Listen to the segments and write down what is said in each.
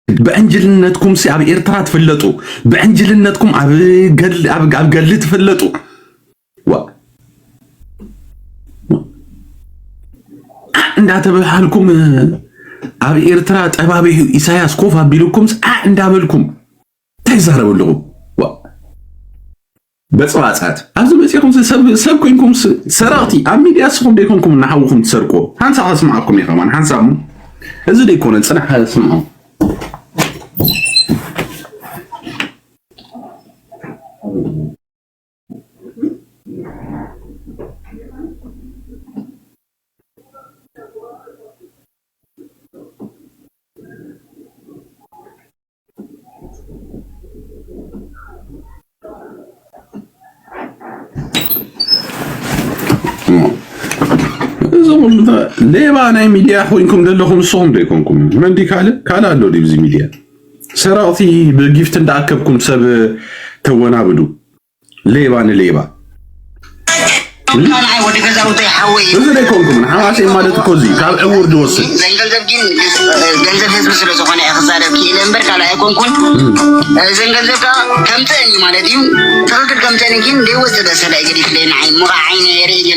بأنجلنتكم سي أب إرترا تفلتوا بأنجلنتكم أب قل تفلتوا عند أتبهالكم أب إرترا أبابي إساياس كوفا بيلوكم عند أبلكم تيزاروا لهم بس واسات أبزو بسيكم سبكو إنكم سرقتي أمي أسخم ديكمكم نحوكم تسرقوا هنسا أسمعكم يا خمان هنسا إذا ديكون انسان أسمعوا ليه أنا ميديا خوينكم دلهم صوم ديكمكم من دي كالا لو دي بزي ميديا سرقتي بجيفت ندعكبكم سب تونا بدو ليه كان عاي ودي كذا وتي حوي إذا ديكمكم حماسي مالت كوزي كاب أور دوسي زنجل حزب سلو سخاني أخسار كيلن برك على يكونكم زنجل زبكا كم تاني مالتيو تفكر كم تاني كين دي وزد سلا يجري فلين عين مرا عين يري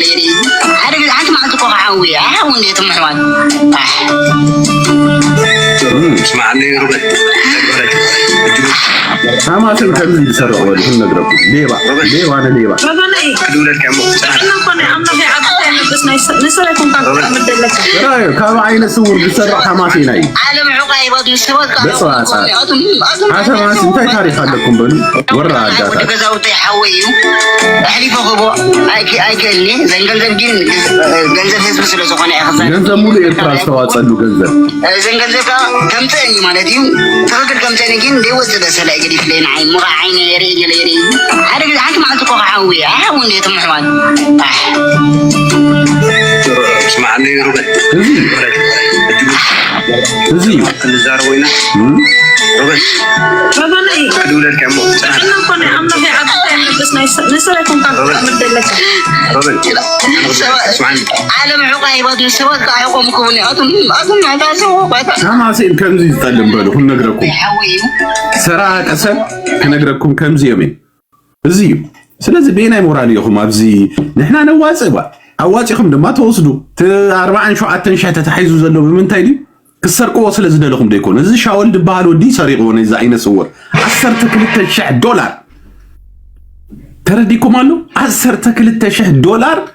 هذا اللي عنك ما تكون حاوي حاول دي تمحوان اسمعني ربع حماسي كم يسرقوا ولي هم نقربوا ليه وانا دولة رايو كاب عين سور بسرع حماسي ناي عالم عقايبات مستوى بس حسب ما سنتي تاريخ عندكم بني ورا عداتا ودي كذا وتي حوي أحلف أخبو أي كلني زنجل زبجين جنزل حزب سلو سخاني أخسار جنزل مولي إلتراس تواصلوا جنزل زنجل زبكا كم تاني مالتيو تفكر كم تاني كين دي وزد سلا يجري فلين عين مرا عين يري هذا اللي عنك ما تكون حاوي حاول دي تمحوان اسمعني ربع زي النزار وينه ربع دولة كامو عالم عقايبات مستوى عقومكم أظن هذا سوى حماسي كم زي تتعلم بالو هم نقرأكم سراء أسد كنقرأكم كم زي يومين زي سلازي بينا موراليكم أبزي نحنا نواصبا أواصيكم دما توصلوا 40 شعات شحت تحيزوا زلوا بمنتاي دي كسرقوا سلازي دلكم ديكون إذا شاول دبالو دي سرقوا إذا عين صور 10,000 دولار ترديكم قالوا 10,000 دولار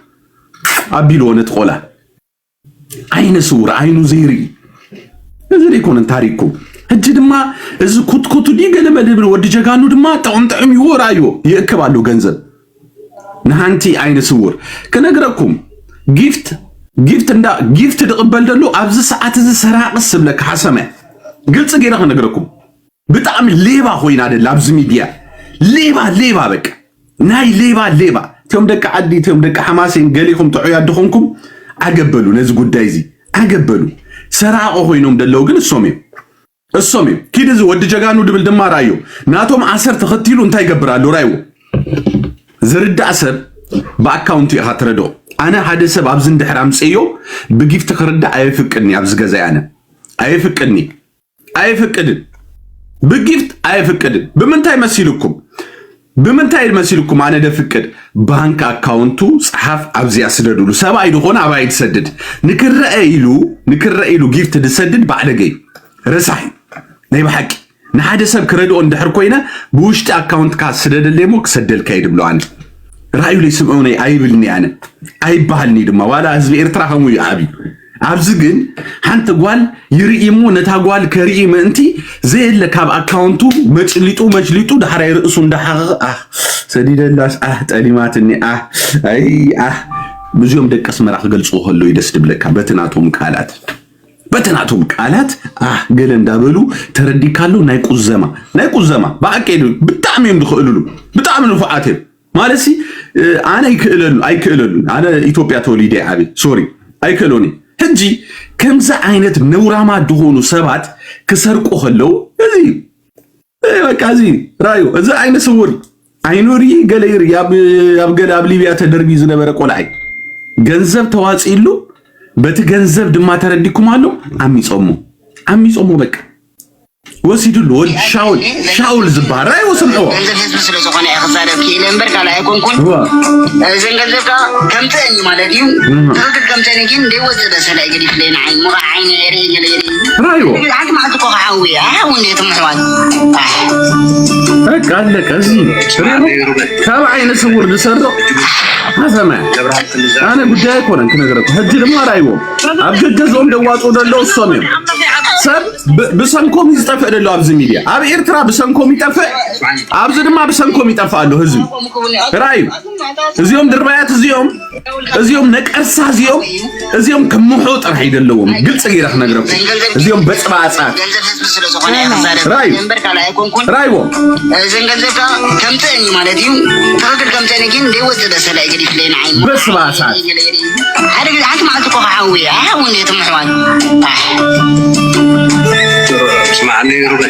أبيلو نتقولا عين صور عين زيري إذا يكون تاريخكم هجي دما إذا كنت دي قلب اللي ودي جاكانو دما تعم يورايو يأكبالو جنزل نهانتي عين صور كنقرأكم جيفت تقبل دلو أبز ساعات إذا سراق السبلك حسمه قلت سجينا كنقرأكم بتعمل ليبا خوين هذا لابز ميديا ليبا بك ناي ليبا تيوم دك عدي تيوم دك حماسين قاليكم تعيا دخونكم أقبلوا نزقوا دايزي أقبلوا سراقوا خوينهم دلو قل الصومي كده زو ودي جاكانو دبل دما رايو ناتهم 10 تختيلو انتاي قبرالو رايو زرد 10 بأكاونتي هاتردو أنا هذا سبب أبزن دحرام سيو بجيف تخرد أيفكني أبز جزاي أنا أيفكني بجيفت أيفكني بمنتاي مسيلكم أنا دفكر بانك أكاونتو صحف أبزي أسددو سبا يدخون أبا يتسدد نكر رأيلو جيفت تسدد بعد جاي رسحي نايب حكي نحاد سب كردو اندحر كوينا بوشت أكاونت كاس سدد اللي موك سدل كايد بلوان رأيو لي سمعوني أيبلني أنا أيبهلني دما ولا هزبي إرتراهم يعابي عبزقن حانت قوال يرئيمو نتاقوال كرئيم انتي زي اللي كاب أكاونتو مجليتو دحرا يرئسون دحر سديد اللاس تقليماتني بزيوم دك اسمراخ قلصوه اللو يدسد بلكا بتناتهم قالات قل اندابلو تردي كالو نايقو الزما باقيدو بتعميم دخلولو بتعملو فعاتهم مالسي أنا أيكللو أنا إثيوبيا توليدي عبي سوري أيكلوني هجي كم ذا عينت نوراما دهونو سبات كسرقو خلو كازي رايو إذا عين سوري عينوري قلير يابقل أبليبيا تدربي زنبرا قولعي جنزب تواسيلو بتجنزب دما ترديكم علو عمي صمو بك ወሲዱሉ ወድ ሻውል ዝባራ ይወስምዖ ገንዘብ ህዝብ ስለዝኾነ ይኽዛረብ ክኢለ እምበር ካልእ ኣይኮንኩን እዘን ገንዘብካ ከምትአኒ ማለት እዩ ትኽክል ከምትአኒ ግን እንደይወፅእ በሰላይ ገዲፍ ለይ ንዓይ ሙቓ ዓይነ የርኢ ገለ የርኢ ራዮ ሓንቲ መዓልቲ ኮ ክዓዊ ሓዊ እንዴትም ኣሕዋት በቃ አለቀ እዚ ካብ ዓይነ ስውር ዝሰርቕ ሓሰማ ኣነ ጉዳይ ኣይኮነን ክነግረኩ ሕጂ ድማ ራይዎ ኣብ ገገዝኦም ደዋፁ ደለው እሶም እዮም ሰብ ብሰንኮም ይዝጠፍእ ደሎ ኣብዚ ሚድያ ኣብ ኤርትራ ብሰንኮም ይጠፍእ ኣብዚ ድማ ብሰንኮም ይጠፍኣሉ ህዝቢ ራዩ እዚኦም ድርባያት እዚኦም ነቀርሳ እዚኦም ክምሑ ጥራሕ ይደለዎም ግልጽ ገይረ ክነግረኩ እዚኦም በፅባፃት ገንዘብ ህዝቢ ስለዝኾነ ይኽዛረብ እምበር ካልእ ኣይኮንኩን ራይዎ እዘን ገንዘብካ ከምትአኒ ማለት እዩ ትኽክል ከምትአኒ ግን እንደይወፅእ በሰላይ ገዲፍ ለይ ንዓይ በፅባፃት ሓደ ግዜ ሓንቲ መዓልቲ ኮ ክዓዊ ሓዊ እንዴትም ኣሕዋት اسمعني روبن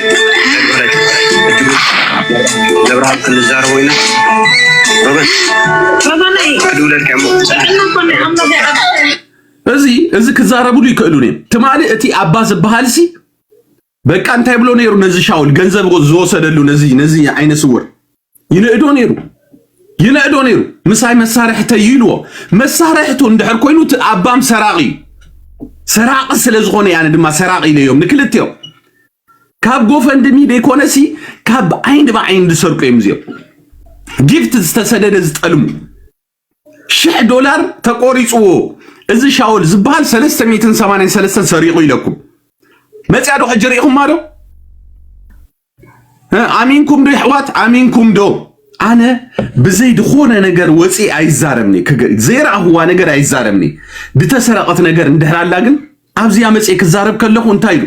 لبرهام كل زار وينا روبن كدولك يا مو እዚ ክዛረቡሉ ይክእሉኒ ትማሊ እቲ ኣባ ዝበሃልሲ በቃ እንታይ ብሎ ነይሩ ነዚ ሻውል ገንዘብ ዝወሰደሉ ነዚ ዓይነ ስውር ይነእዶ ነይሩ ምሳይ መሳርሒ ተይልዎ መሳርሒቱ እንድሕር ኮይኑ ኣባም ሰራቂ ስለዝኾነ ያነ ድማ ሰራቂ ኢለዮም ንክልትዮም ካብ ጎፈንድሚ ደይኮነሲ ካብ ዓይን ብዓይን ዝሰርቁ እዮም እዚኦም ጊፍት ዝተሰደደ ዝጠልሙ $1,000 ተቆሪፅዎ እዚ ሻውል ዝበሃል 383 ሰሪቑ ኢለኩም መፅያዶ ሕጂ ርኢኹም ዶ ኣሚንኩም ዶ ኣሕዋት ኣሚንኩም ዶ ኣነ ብዘይ ድኾነ ነገር ወፂ ኣይዛረብኒ ዘይረኣኽዋ ነገር ኣይዛረብኒ ብተሰረቐት ነገር እንድሕራላ ግን ኣብዚያ መፅእ ክዛረብ ከለኹ እንታይ ኢሉ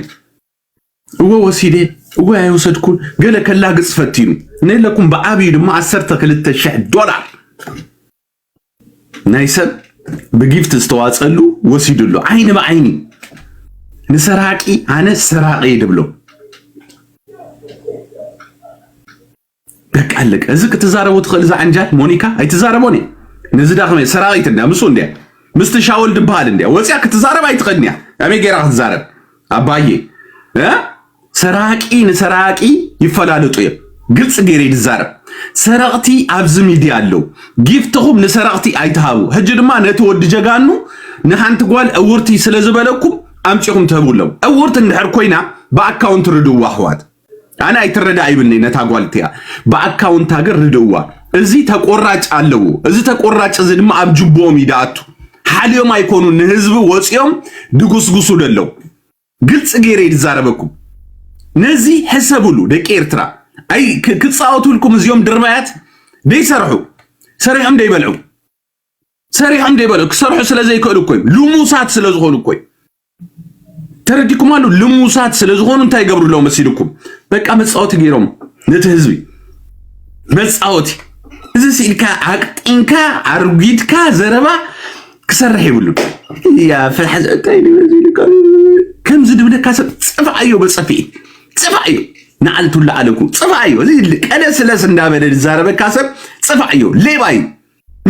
እወ ወሲዴ እወ ኣይወሰድኩን ገለ ከላግፅ ፈቲኑ ነለኩም ብዓብዩ ድማ $12,000 ናይ ሰብ ብጊፍት ዝተዋፀሉ ወሲዱሉ ዓይኒ ብዓይኒ ንሰራቂ ኣነ ሰራቂ ድብሎ በቃ ኣለቀ እዚ ክትዛረቡ ትኽእል ዛ ዓንጃት ሞኒካ ኣይትዛረቦኒ ነዚ ዳኸመ ሰራቂት እንዳ ምሱ እንዳ ምስቲ ሻውል ድበሃል እንዳ ወፅያ ክትዛረብ ኣይትኽእልንያ ኣመይ ጌራ ክትዛረብ ኣባዬ ሰራቂ ንሰራቂ ይፈላለጡ እዮም ግልጽ ገይረ ይዛረብ ሰራቅቲ ኣብዚ ሚድያ ኣለው ጊፍትኹም ንሰራቅቲ ኣይትሃቡ ሕጂ ድማ ነቲ ወዲ ጀጋኑ ንሓንቲ ጓል እውርቲ ስለዝበለኩም ኣምጪኹም ትህቡሎም እውርቲ እንድሕር ኮይና ብኣካውንት ርድዋ ኣሕዋት ኣነ ኣይትረዳ ይብልኒ ነታ ጓልትያ ብኣካውንት ሃገር ርድዋ እዚ ተቆራጭ ኣለዎ እዚ ተቆራጭ እዚ ድማ ኣብ ጅቦም ይዳኣቱ ሓልዮም ኣይኮኑ ንህዝቢ ወፅዮም ድጉስጉሱ ደለው ግልጽ ገይረ ይዛረበኩም ነዚ ሕሰብሉ ደቂ ኤርትራ ኣይ ክፃወቱልኩም እዚኦም ድርባያት ደይሰርሑ ሰሪሖም ደይበልዑ ክሰርሑ ስለዘይክእሉ ኮይም ልሙሳት ስለዝኾኑ ኮይ ተረዲኩም አሉ ልሙሳት ስለዝኾኑ እንታይ ገብሩለው መሲልኩም በቃ መፃወቲ ገይሮም ነቲ ህዝቢ መፃወቲ እዚ ሲልካ ኣቅጢንካ ኣርጊድካ ዘረባ ክሰርሕ ይብሉ ያ ፍልሓዝ እንታይ ንበዚልካ ከምዚ ድብለካ ሰብ ፅፋዮ በፀፊ ፅፋዮ ንዓልቱላ ኣለኩ ፅፋዮ እዚ ቀለ ስለስ እንዳበለ ዝዛረበካ ሰብ ፅፋዮ ሌባይ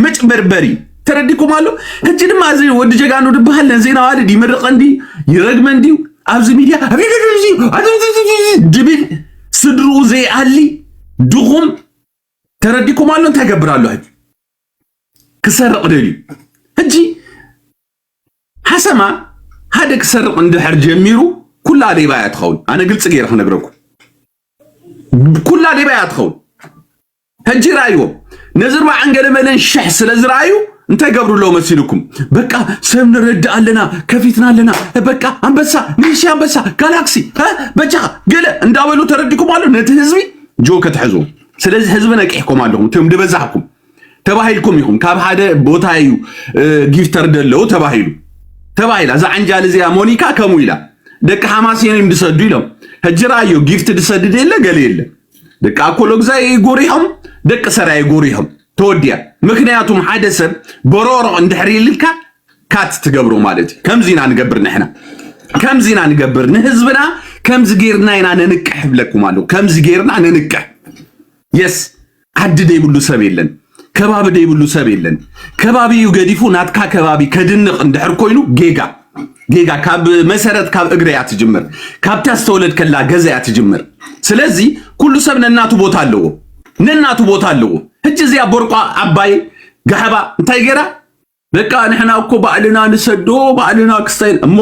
መጭበርበሪ ተረዲኩም አሉ ሕጂ ድማ እዚ ወዲ ጀጋኑ ድበሃል ዜና ዋልድ ይመርቀንዲ ይረግመንዲ ኣብዚ ሚድያ ድብል ስድሩ ዘይኣሊ ድኹም ተረዲኩም አሉ እንታይ ገብራሉ ሕጂ ክሰርቕ ደልዩ ሕጂ ሓሰማ ሓደ ክሰርቕ እንድሕር ጀሚሩ ኩላ ሌባ እያ ትኸውን ኣነ ግልፂ ገይረ ክነግረኩም ኩላ ሌባ እያ ትኸውን ሕጂ ራእይዎ ነዝር ባዓንገለ መለን ሽሕ ስለዝረአዩ እንታይ ገብሩለው መሲልኩም በቃ ሰብ ንረዳ ኣለና ከፊትና ኣለና በቃ አንበሳ ንሺ አንበሳ ጋላክሲ በጃ ገለ እንዳበሉ ተረዲኩም አሉ ነቲ ህዝቢ ጆከ ትሕዙ ስለዚህ ህዝብ ነቂሕኩም ኣለኩም ቶም ድበዛሕኩም ተባሂልኩም ይኹም ካብ ሓደ ቦታ እዩ ጊፍተር ደለው ተባሂላ ዛ ዓንጃል እዚኣ ሞኒካ ከሙ ኢላ ደቂ ሓማስየን ድሰዱ ኢሎም ሕጂ ራእዮ ጊፍት ድሰድድ የለ ገለ የለ ደቂ ኣኮሎግዛ ይጎሪሖም ደቂ ሰራይ ይጎሪሖም ተወዲያ ምክንያቱም ሓደ ሰብ በሮሮቕ እንድሕር ይልካ ካት ትገብሩ ማለት ከምዚና ንገብር ንሕና ከምዚና ንገብር ንህዝብና ከምዚ ጌርና ኢና ነንቅሕ ብለኩም አሉ ከምዚ ጌርና ነንቅሕ የስ ዓዲ ደይብሉ ሰብ የለን ከባቢ ደይብሉ ሰብ የለን ከባቢዩ ገዲፉ ናትካ ከባቢ ከድንቕ እንድሕር ኮይኑ ጌጋ ካብ መሰረት ካብ እግረያ ትጅምር ካብ ታስተውለድ ከላ ገዛያ ትጅምር ስለዚህ ኩሉ ሰብ ነናቱ ቦታ አለው ነናቱ ቦታ አለው እጅ እዚያ ቦርቋ አባይ ጋህባ እንታይ ገራ በቃ ንሕና እኮ ባዕልና ንሰዶ ባዕልና ክስታይል እሞ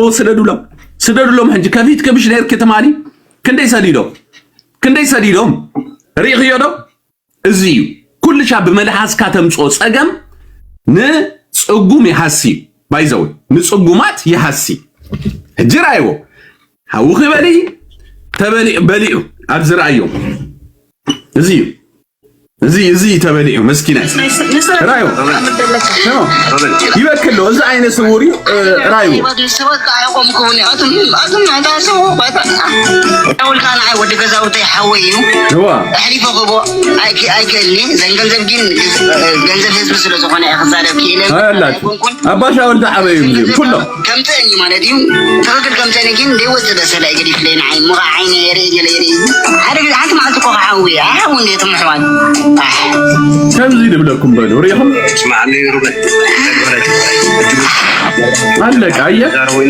ስደዱሎም ሕጂ ከፊት ከብሽ ነር ከተማኒ ክንደይ ሰዲዶም ሪኽዮዶ እዚዩ ኩልሻ በመልሓስካ ተምጾ ጸገም ንጽጉም ይሐሲ ባይዘው ንጽጉማት ይሐሲ ጅራይዎ ሃውኺ በሊ አብዝራዮ እዚ ተበሊዑ መስኪና ራዩ ይበክለው እዚ አይነ ስውሪ ራዩ ሰበካ አይቆምኩኝ አቱም ታሰው ባይታ ካን አይ ወደ ገዛው ተሐወዩ አህሊፈ ገቦ አይከልኒ ዘንገንዘብ ግን ገንዘብ ህዝብ ስለሆነ ያخዛለ ከለም አባሻ ወልዳ አበዩ ኩሉ ከምተኝ ማለት እዩ ተከክል ከምተኝ ግን ደወሰደ ሰላይ ገዲፍ ለና አይ ሙራ አይነ የሬ አረግ አንተ ማለት እኮ ሐወይ አሁን የተመحوان ከምዚ ድብለኩም በሉ ሪኹም اسمعني روبن አለቀ አየ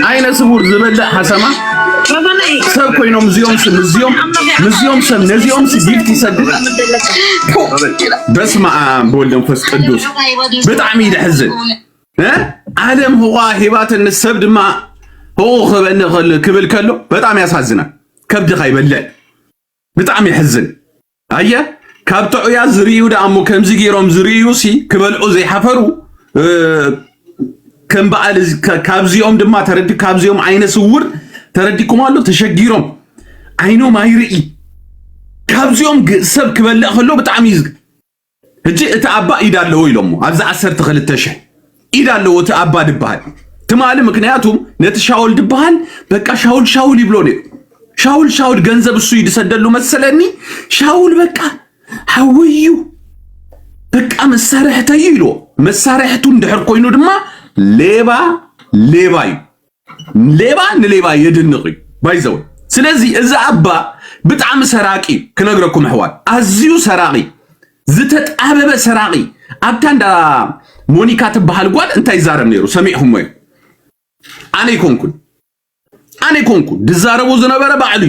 አይነ ስውር ዝበለ ሐሰማ ሰብ ኮይኖም ሙዚየም ሰብ ነዚዮም ጊፍት ይሰድድ በስመ አብ ወወልድ ወመንፈስ ቅዱስ በጣም ይደህዝን ዓለም ሁዋ ሂባት እንሰብ ድማ ሁኡ ኸበነ ክብል ከሎ በጣም ያሳዝናል ከብድኻ ይበልዕ በጣም ይሕዝን አየ ካብጥዑያ ዝርዩ ደአሞ ከምዚ ገይሮም ዝርዩ ሲ ክበልዑ ዘይሐፈሩ ከም በዓል ካብዚኦም ድማ ተረዲ ካብዚኦም አይነ ስውር ተረዲኩም አሉ ተሸጊሮም አይኖም አይርኢ ካብዚኦም ሰብ ክበልዕ ከሎ በጣም ይዝግ እጂ እቲ አባ ኢዳለው ኢሎሞ አብዛ 12 ኢዳለው እቲ አባ ድባል ትማል ምክንያቱም ነቲ ሻውል ድባል በቃ ሻውል ይብሎ ነው ሻውል ገንዘብ እሱ ይድሰደሉ መሰለኒ ሻውል በቃ ሐወዩ በቃ መሳሪያተይ ይሎ መሳሪያቱ እንድሕር ኮይኑ ድማ ሌባ የድንቂ ባይዘው ስለዚህ እዚ አባ በጣም ሰራቂ ክነግረኩም ሕዋል አዝዩ ሰራቂ ዝተጣበበ ሰራቂ አብታንዳ ሞኒካ ትበሃል ጓል እንታይ ዛረብ ነይሩ ሰሚዕሁም ወይ አነ ይኮንኩን ድዛረቡ ዝነበረ ባዕሉ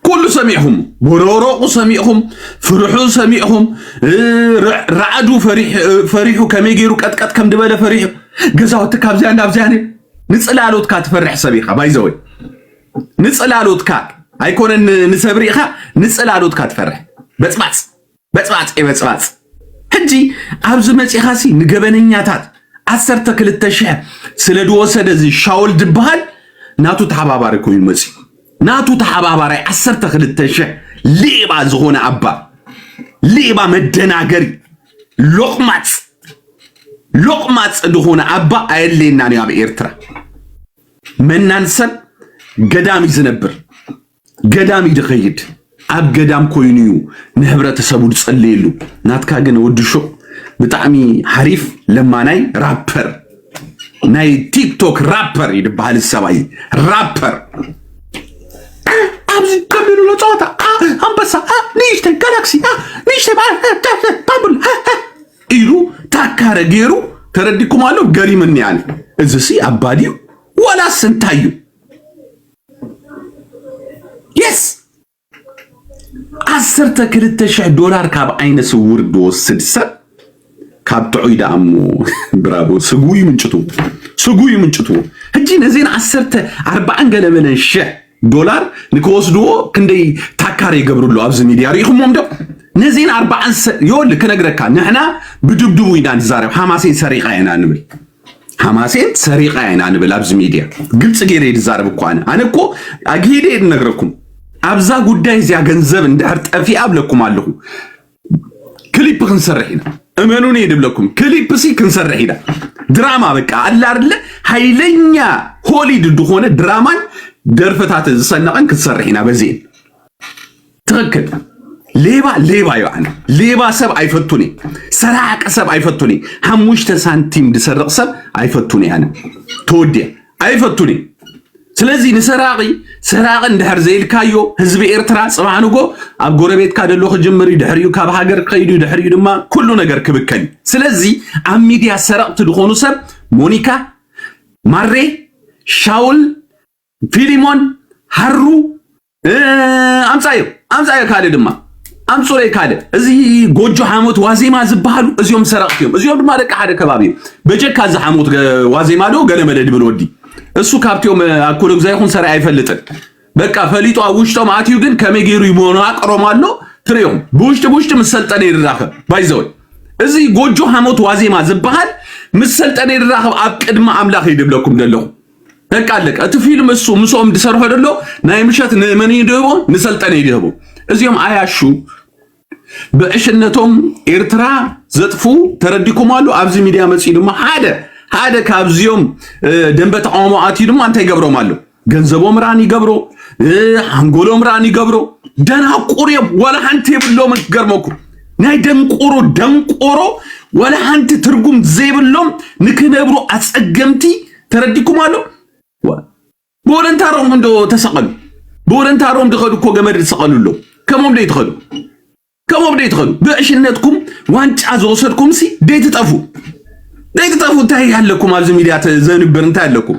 كل سميعهم بروروق سميعهم فرحو سميعهم رعدو فريحو كم يجيرو كت كم دبل فريحو جزاوت كابزيان دابزيان نصلالوت كات فرح سبيخه بايزوي نصلالوت كات هيكون نسبريخه نصلالوت كات فرح بصباص حجي ابز مصيخاسي نغبنኛታት 12 ስለደወሰደ እዚ ሻውል ድባል ናቱ ተሐባባሪ ኮይኑ መጽ ናቱ ተሐባባሪ 12 ሌባ ዝሆነ አባ ሌባ መደናገሪ ሎቅማጽ እንደሆነ አባ አይሌና ነው ያብ ኤርትራ መናንሰብ ገዳም ይዝነብር ገዳም ይድኸይድ አብ ገዳም ኮይኒዩ ንህብረተሰቡ ጸልይሉ ናትካ ግን ወድሾ በጣም ሐሪፍ ለማናይ ራፐር ናይ ቲክቶክ ራፐር ይድባል ሰባይ ራፐር አብዚ ከመሩ ለጫወታ አንበሳ ኒሽተ ጋላክሲ ኒሽተ ባብል ኢሉ ታካረ ገሩ ተረዲኩም አለው ገሪምን ያለ እዚሲ አባዲው ወላ ስንታዩ yes $12,000 ካብ አይነ ስውር ወስድሰ ካብ ጥዑይዳ አሙ ብራቦ ስጉይ ምንጭቱ ህጂ ነዚን 40 ገለበለን $40 ንከወስድዎ ክንደይ ታካሪ ይገብሩሉ አብዚ ሚዲያ ሪኹም ደው ነዚን 40 ይወል ከነግረካ ንሕና ብድብድቡ ይዳን ዛሬው ሐማሴን ሰሪቃ ንብል አብዚ ሚዲያ ግልጽ ገይረ ይዛረብ እኮ አነ እኮ አጊዴ ነግረኩም አብዛ ጉዳይ እዚያ ገንዘብ እንደህር ጠፊ አብለኩም አለሁ ክሊፕ ክንሰርሒና እመኑን ይድብለኩም ክሊፕ ሲ ክንሰርሒና ድራማ በቃ አለ አይደለ ኃይለኛ ሆሊውድ እንደሆነ ድራማን ደርፈታት ዝሰነቀን ክንሰርሒና በዚህ ትክክል ሌባ ይዋና ሌባ ሰብ አይፈቱኒ ሰራቀ ሰብ አይፈቱኒ 5 ሳንቲም ድሰርቅ ሰብ አይፈቱኒ ያነ ተወዲያ አይፈቱኒ ስለዚህ ሰራቂ እንደህር ዘይልካዮ ህዝብ ኤርትራ ጽባንጎ አብ ጎረቤት ካደሎ ጅምሪ ድህሪዩ ካብ ሀገር ከይዱ ድህሪዩ ድማ ኩሉ ነገር ክብከል ስለዚህ አብ ሚዲያ ሰራቅት ድኾኑ ሰብ ሞኒካ ማሬ ሻውል ፊሊሞን ሃሩ አምጻዮ ካለ ድማ አምጾሬ ካለ እዚ ጎጆ ሓሞት ዋዜማ ዝበሃሉ እዚኦም ሰራቅቲዮም እዚኦም ድማ ደቂ ሓደ ከባቢ በጀካ ዛ ሓሞት ዋዜማ ዶ ገለ መለድ ብል ወዲ እሱ ካብቲዮም አኮሎ ግዛይ ይኹን ሰራይ አይፈልጥን በቃ ፈሊጦ ውሽጦም አትዩ ግን ከመገሩ ይሞና አቅሮማሎ ትሪዮም ብውሽጥ መሰልጠነ ይራኸ ባይዘው እዚ ጎጆ ሓሞት ዋዜማ ዝበሃል መሰልጠነ ይራኸ አብ ቅድመ አምላኽ ይድብለኩም ደለው በቃ አለቀ እቲ ፊልም እሱ ምሶም ድሰርሖ ደሎ ናይ ምሸት ንመን ይደቦ ንሰልጠነ ይደቦ እዚኦም አያሹ በእሽነቶም ኤርትራ ዘጥፉ ተረዲኩም አሉ አብዚ ሚዲያ መጽ ድማ ሓደ ካብዚዮም ደንበ ተቃውሞ አትዩ ድማ አንተ ይገብሮም አሉ ገንዘቦም ራን ይገብሮ አንጎሎም ራን ይገብሮ ደናቁር ወላ አንተ ይብሎም ገርመኩ ናይ ደንቆሮ ወላ አንተ ትርጉም ዘይብሎም ንክነብሩ አጸገምቲ ተረዲኩም አሉ ቦለንታሮም እንዶ ተሰቀሉ ቦለንታሮም ድኸዱ እኮ ገመድ ተሰቀሉሎ ከመም ደይትኸዱ በእሽነትኩም ዋንጫ ዘወሰድኩም ሲ ደይትጠፉ እንታይ ያለኩም አብዚ ሚዲያ ተዘንብር እንታይ ያለኩም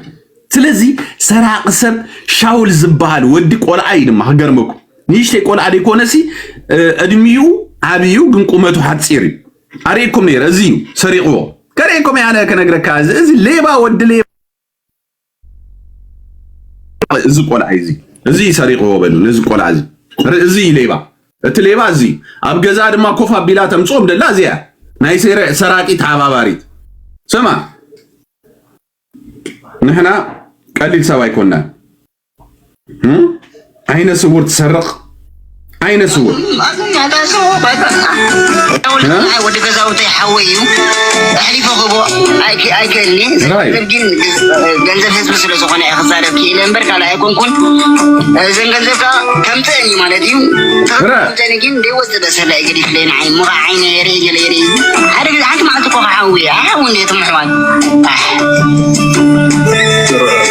ስለዚህ ሰራቅ ሰብ ሻውል ዝበሃል ወዲ ቆልዓይ ድማ ገርመኩ ንሽተ ቆልዓ ደይኮነሲ እድሚዩ አብዩ ግን ቁመቱ ሓፂር አሬኩም ነይረ እዚ ሰሪቅዎ ከሬኩም ያለ ከነግረካ እዚ ሌባ ወዲ ሌባ እዚ ቆልዓይ እዚ ሰሪቅዎ በሉ እዚ ቆልዓ እዚ ሌባ እቲ ሌባ እዚ ኣብ ገዛ ድማ ኮፍ አቢላ ተምጾም ደላ እዚያ ናይ ሰራቂ ተባባሪት ስማ ንሕና ቀሊል ሰባይ ኮና አይነ ስውር ትሰርቕ አይነ ስውር ወዲ ገዛውቲ ሓወዩ ኣሕሊፈ ክቦ ኣይከልኒ ግን ገንዘብ ህዝቢ ስለ ዝኾነ ክዛረብ ክኢለ እምበር ካልእ ኣይኮንኩን እዘን ገንዘብካ ከምፅአኒ ማለት እዩ ከምፅአኒ ግን ደይወፅእ በሰላ ገዲፍ ለይ ንዓይ ሙኻ ዓይነ የርኢ ገለ የርኢ ሓደ ግዜ ሓንቲ መዓልቲ ኮ ሓዊ ሓዊ እንዴት ምሕዋን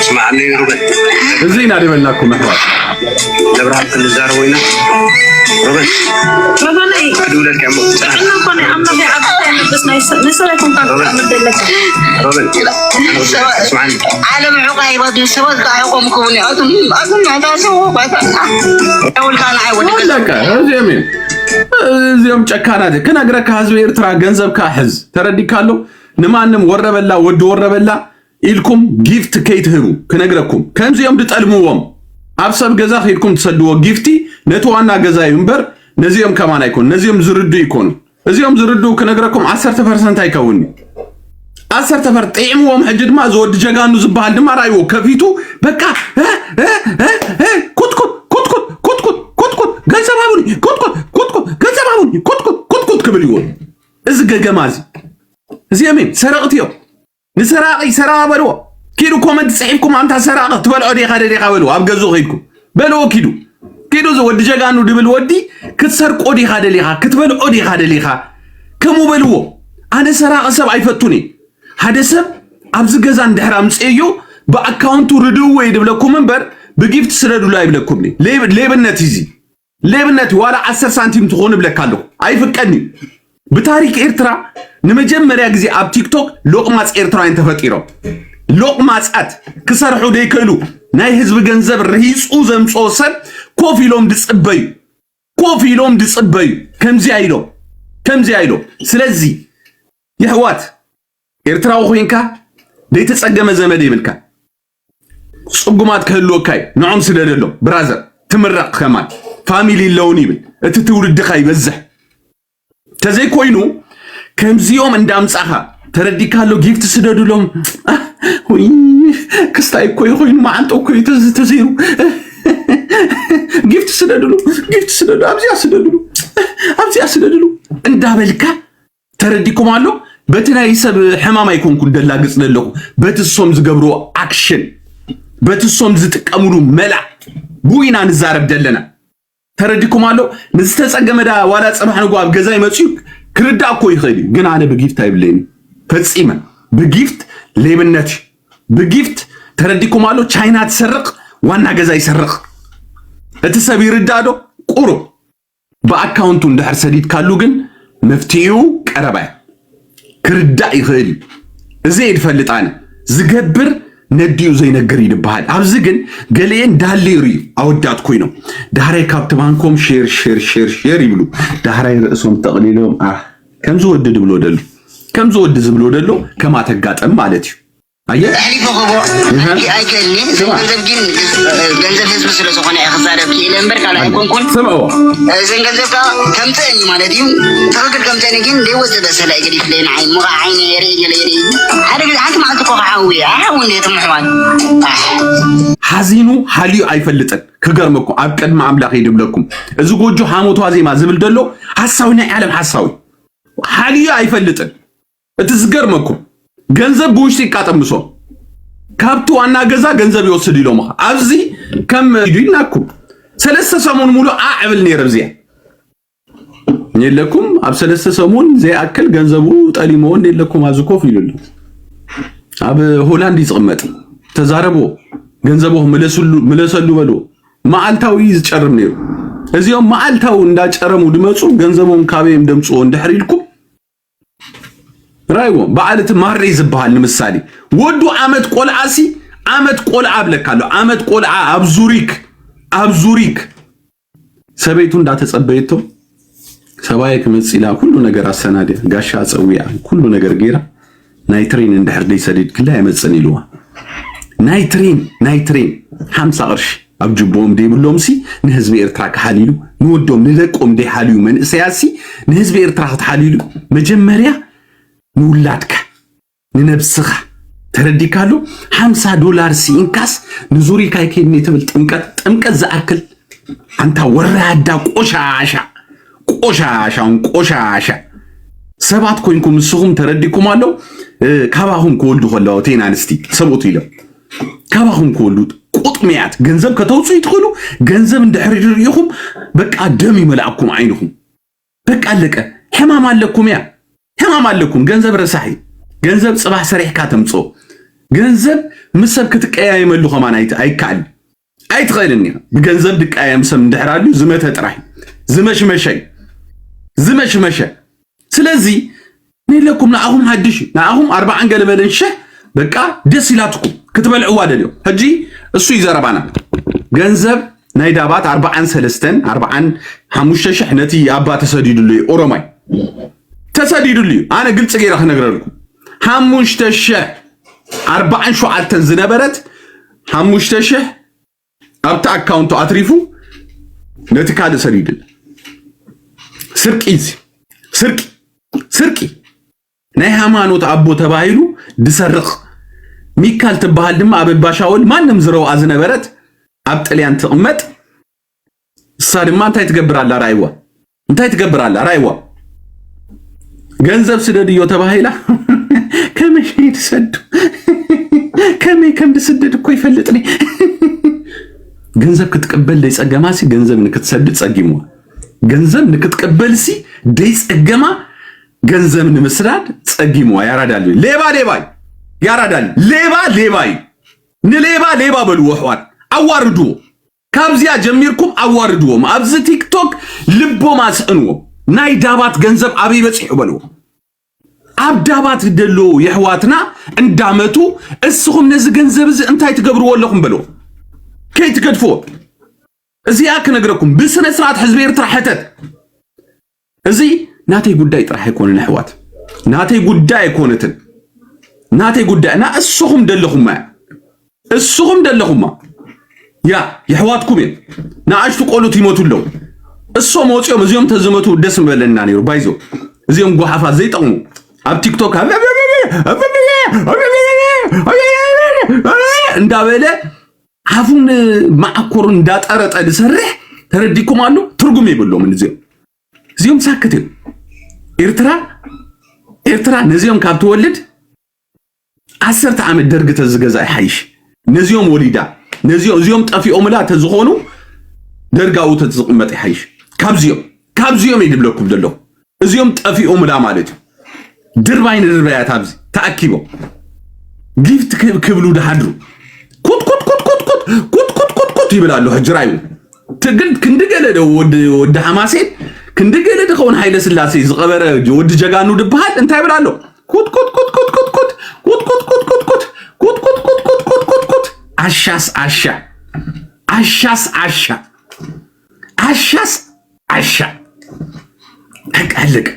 ስማዕኒ ሩበን እዚ ኢና ደበልናኩም ኣሕዋት ለብርሃን ክንዛረብ ኢና ሩበን ክድውለልካ እሞ ዓለም ዕቑ ሂወት ንሰባት ካሕቆም ክውን ኣቱም ናታሰው ውልካ ንዓይ ወዲ እዚኦም ጨካናት ክነግረካ ህዝቢ ኤርትራ ገንዘብካ ሕዝ ተረዲካሎ ንማንም ወረበላ ወዲ ወረበላ ኢልኩም ጊፍት ከይትህቡ ክነግረኩም ከምዚኦም ድጠልምዎም ኣብ ሰብ ገዛ ኺድኩም ትሰድዎ ጊፍቲ ነትዋና ገዛ ይምበር ነዚኦም ከማን አይኮን ነዚኦም ዝርዱ ይኮኑ እዚኦም ዝርዱ ክነግረኩም 10% አይከውን 10% ጤምዎም ሕጂ ድማ ዝወድ ጀጋኑ ዝበሃል ድማ ራይዎ ከፊቱ በቃ ኩትኩት ገንዘባቡኒ ኩትኩት ክብል ይወ እዚ ገገማዚ እዚያምን ሰረቅትዮ ንሰራቂ ሰራ በልዎ ኪዱ ኮመንት ጽሒፍኩም አንታ ሰራቂ ትበልዖ ዲኻ በልዎ ኣብ ገዙ ኺድኩም በልዎ ኪዱ ዝወድ ጀጋኑ ድብል ወዲ ክትሰርቆ ዲኻ ደሊኻ ክትበልዖ ዲኻ ደሊኻ ከሙ በልዎ ኣነ ሰራቂ ሰብ ኣይፈቱኒ ሓደ ሰብ ኣብዚ ገዛ እንድሕር ኣምፅዮ ብኣካውንቱ ርድው ይድብለኩም እምበር ብጊፍት ስለዱላ ይብለኩምኒ ሌብነት እዚ ሌብነት ዋላ 10 ሳንቲም ትኾኑ ብለካለሁ ኣይፍቀኒ በታሪክ ኤርትራ ንመጀመሪያ ጊዜ ኣብ ቲክቶክ ሎቅማጽ ኤርትራውያን ተፈጢሮም ሎቅማጽት ክሰርሑ ደይከሉ ናይ ህዝብ ገንዘብ ርሂጹ ዘምጾ ሰብ ኮፊሎም ድጽበዩ ከምዚ አይሎ ስለዚ የህዋት ኤርትራው ኮይንካ ደይተጸገመ ዘመድ ይብልካ ጽጉማት ከህልወካይ ንዖም ስለደሎ ብራዘር ትምረቕ ከማን ፋሚሊ ለውን ይብል እቲ ትውልድኻ ይበዝሕ ተዘይ ኮይኑ ከምዚኦም እንዳምጻኻ ተረዲካሎ ጊፍት ስደዱሎም ወይ ክስታይ እኮ ይኾይኑ ማዓንጦ እኮ ተዘይሩ ጊፍት ስደዱሉ ኣብዚያ ስደዱሉ እንዳበልካ ተረዲኩም አሎ በትናይ ሰብ ሕማም አይኮንኩ ደላግጽ ለለኹ በትሶም ዝገብሮ አክሽን በትሶም ዝጥቀሙሉ መላ ቡይና ንዛረብ ደለና ተረዲኩም አሎ ንዝተጸገመዳ ዋላ ጽባሕ ንጓ ኣብ ገዛ ይመጽዩ ክርዳ እኮ ይኸዲ ግን አነ በጊፍት አይብለኝ ፈጺመ በጊፍት ሌብነት በጊፍት ተረዲኩም አሎ ቻይና ተሰርቅ ዋና ገዛ ይሰርቅ እቲ ሰብ ይርዳዶ ቁሩ በአካውንቱ እንደሕር ሰዲድ ካሉ ግን መፍትሄው ቀረባ ክርዳ ይኸዲ እዚ ይፈልጣነ ዝገብር ነዲዩ ዘይነገር ይድባሃል ኣብዚ ግን ገሌን ዳሌሪ ኣወዳት ኮይኖም ዳህራይ ካብቲ ባንኮም ሼር ይብሉ ዳህራይ ርእሶም ተቕሊሎም ከምዚ ወድድ ብሎ ደሉ ከምዚ ወድ ዝብሎ ደሎ ከማ ተጋጠም ማለት እዩ አየ አህሊፎ ኮቦ አይከኒ ገንዘብ ገንዘብ ህዝብ ስለሆነ ያخዛረብ ይለምበር ካላ አይኮንኩን ሰማው ገንዘብ ከምተኝ ማለት እዩ ተፈክር ከምተኝ ግን ደወዘ በሰላይ ግዲፍ ለና አይ ሙራ አይኔ የሬ አረግ አንተ ማለት ቆራዊ አሁን የተምحوان ሐዚኑ ሐሊዩ አይፈልጥን ከገርመኩ አብቀድማ አምላክ ይድብለኩም እዚ ጎጆ ሐሞቷ ዜማ ዝብል ደሎ ሐሳውና ዓለም ሐሳዊ ሐሊዩ አይፈልጥን እትዝገርመኩ ገንዘብ ጉሽ ሲቃጠምሶ ካብቱ ዋና ገዛ ገንዘብ ይወስድ ይሎም ኣብዚ ከም ይድናኩ ሰለስተ ሰሞን ሙሉ አዕብል ነርብዚያ የለኩም ኣብ ሰለስተ ሰሞን ዘይአከል ገንዘቡ ጠሊሞ እንደለኩም አዝኮፍ ይሉል ኣብ ሆላንድ ይጽመጥ ተዛረቦ ገንዘቡ መለሰሉ በሎ ማዓልታዊ ይጨርም ነሩ እዚኦም ማዓልታው እንዳጨረሙ ድመጹ ገንዘቦም ካበም ደምጾ እንደሕሪልኩም رايو بعلت ماري زبال مثالي ودو عمد قلعسي عمد قلع بلكالو عمد قلع ابزوريك سبيتون دا تصبيتو سبايك مسيلا كل ነገር አሰናደ ጋሻ ጸውያ كل ነገር ጌራ ናይትሪን እንደህርደ ይሰዲድ ክላ ያመጽን ይሉዋ ናይትሪን 50 قرش አብጅቦም ደብሎም ሲ ንህዝብ ኤርትራ ከሐሊሉ ንወዶም ንደቆም ደ ሐሊዩ መንእሰያሲ ንህዝብ ኤርትራ ከሐሊሉ መጀመሪያ ንውላድካ ንነብስኻ ተረዲካሉ $50 ሲንካስ ንዙሪካ ይከኒ ተብል ጥምቀት ዘአክል አንታ ወራዳ ቆሻሻ ሰባት ኮይንኩም ንስኹም ተረዲኩም አለው ካባሁን ከወልዱ ኸላው ቴናንስቲ ሰቦት ይለው ካባሁን ከወልዱ ቁጥሚያት ገንዘብ ከተውጹ ይትخሉ ገንዘብ እንደሕሪር ይኹም በቃ ደም ይመላአኩም አይንኹም በቃ አለቀ ሕማም አለኩም ያ ሕማም አለኩም ገንዘብ ረሳሂ ገንዘብ ጽባህ ሰሪሕካ ተምጾ ገንዘብ ምሰብ ክትቀያየመሉ ኸማን አይካል አይትኸልኒ በገንዘብ ድቀያየም ሰም እንደሕራሉ ዝመተ ጥራይ ዝመሽመሸ ስለዚህ ንለኩም ናአሁም ሐድሽ ናአሁም 40 ገለበለን ሸህ በቃ ደስ ይላትኩም ክትበልዑ ዋደልዮ ህጂ እሱ ይዘረባና ገንዘብ ናይዳባት 43 ነቲ አባ ተሰዲዱሉ ኦሮማይ ተሰዲዱሉ አነ ግልጽ ገይራ ከነግረልኩ 5000 ዝነበረት 5000 ኣብታ አካውንቱ አትሪፉ ነቲ ካለ ሰዲድል ስርቂ ናይ ሃይማኖት አቦ ተባሂሉ ድሰርቕ ሚካል ተባሃል ድማ አበባሻውል ማንም ዝረው አዝነበረት ኣብ ጣልያን ተቀመጥ ሳድማ እንታይ ትገብራላ ራይዋ ገንዘብ ስደድዮ ተባሂላ ከመሽት ሰዱ ከም ድስደድ እኮ ይፈልጥኒ ገንዘብ ክትቀበል ለይጸገማሲ ገንዘብ ንክትሰድ ጸጊሙ ገንዘብ ንክትቀበልሲ ደይጸገማ ገንዘብ ንምስራድ ጸጊሙ ያራዳል ሌባ ያራዳል ሌባ በሉ ወህዋን አዋርዱ ካብዚያ ጀሚርኩም አዋርዱዎም ኣብዚ ቲክቶክ ልቦ ማስእንዎ ናይ ዳባት ገንዘብ አብይ በጽሑ በሉ አብዳባት ደሎ የህዋትና እንዳመቱ እስኹም ነዚ ገንዘብ እዚ እንታይ ትገብርዎለኩም በሉ ከይትገድፎ እዚያ ከነግረኩም ብስነ ስርዓት ህዝብ ኤርትራ ሕተት እዚ ናተይ ጉዳይ ጥራሕ አይኮነን ህዋት ናተይ ጉዳይ አይኮነትን ናተይ ጉዳይ ና እስኹም ደለኹማ ያ የህዋትኩም ናአሽቱ ቆሉት ይሞቱለው እሶ ሞጽዮም እዚዮም ተዝመቱ ደስ በለና ነይሩ ባይዞ እዚዮም ጎሓፋ ዘይጠቅሙ ኣብ ቲክቶክ እንዳበለ አፉን ማዕኮር እንዳጠረጠ ድሰርሕ ተረዲኩም አሉ ትርጉም ይብሎም እዚዮም ሳከተ ኤርትራ ነዚዮም ካብ ተወልድ 10 ዓመት ደርግ ተዝገዛ ይሓይሽ ነዚዮም ወሊዳ ነዚዮም ጠፊኦምላ ተዝኾኑ ደርጋው ተዝቅመጥ ይሓይሽ ካብዚዮም ይድብለኩም ዘሎ እዚዮም ጠፊኦምላ ማለት ድርባያት ኣብዚ ተኣኪቦ ጊፍት ክብሉ ደሃድሩ ኩት ይብላሉ ህጅራዩ ትግል ክንድገለደ ወድ ሐማሴት ክንድገለደ ኸውን ኃይለ ስላሴ ዝቀበረ ወድ ጀጋኑ ድብሃል እንታይ ይብላሉ አሻስ አሻ ተቀልቅ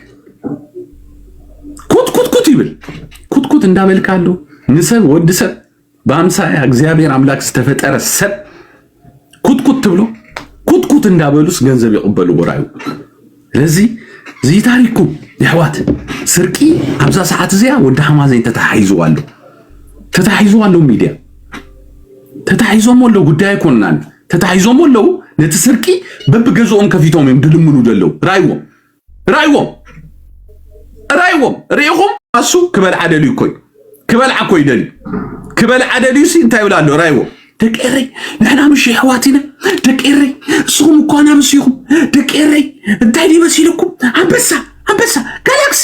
ኩት ይብል ኩት እንዳመልካለሁ ንሰብ ወድሰብ በአምሳያ እግዚአብሔር አምላክ ዝተፈጠረ ሰብ ኩት ብሎ ኩት እንዳበሉስ ገንዘብ ይቀበሉ ወራዩ ስለዚህ እዚ ታሪኩ ይሕዋት ስርቂ አብዛ ሰዓት እዚያ ወደ ሐማዘኝ ተታይዟል ሚዲያ ተታይዞም ወለው ጉዳይ ኮንናን ተታይዞም ወለው ነትስርቂ በብገዞም ከፊቶም ይምድልምኑ ደለው ራይዎም ሪኹም አሱ ክበል ዓደሉ ይኮይ ክበል ዓኮይ ደሊ ክበል ዓደሉ ሲ እንታይ ይብላሉ ራይዎም ደቀሪ ንሕና ምሽ ሕዋቲና ደቀሪ እሱም እኮ አና ምስይኹም ደቀሪ እንታይ ሊመስልኩም አንበሳ ጋላክሲ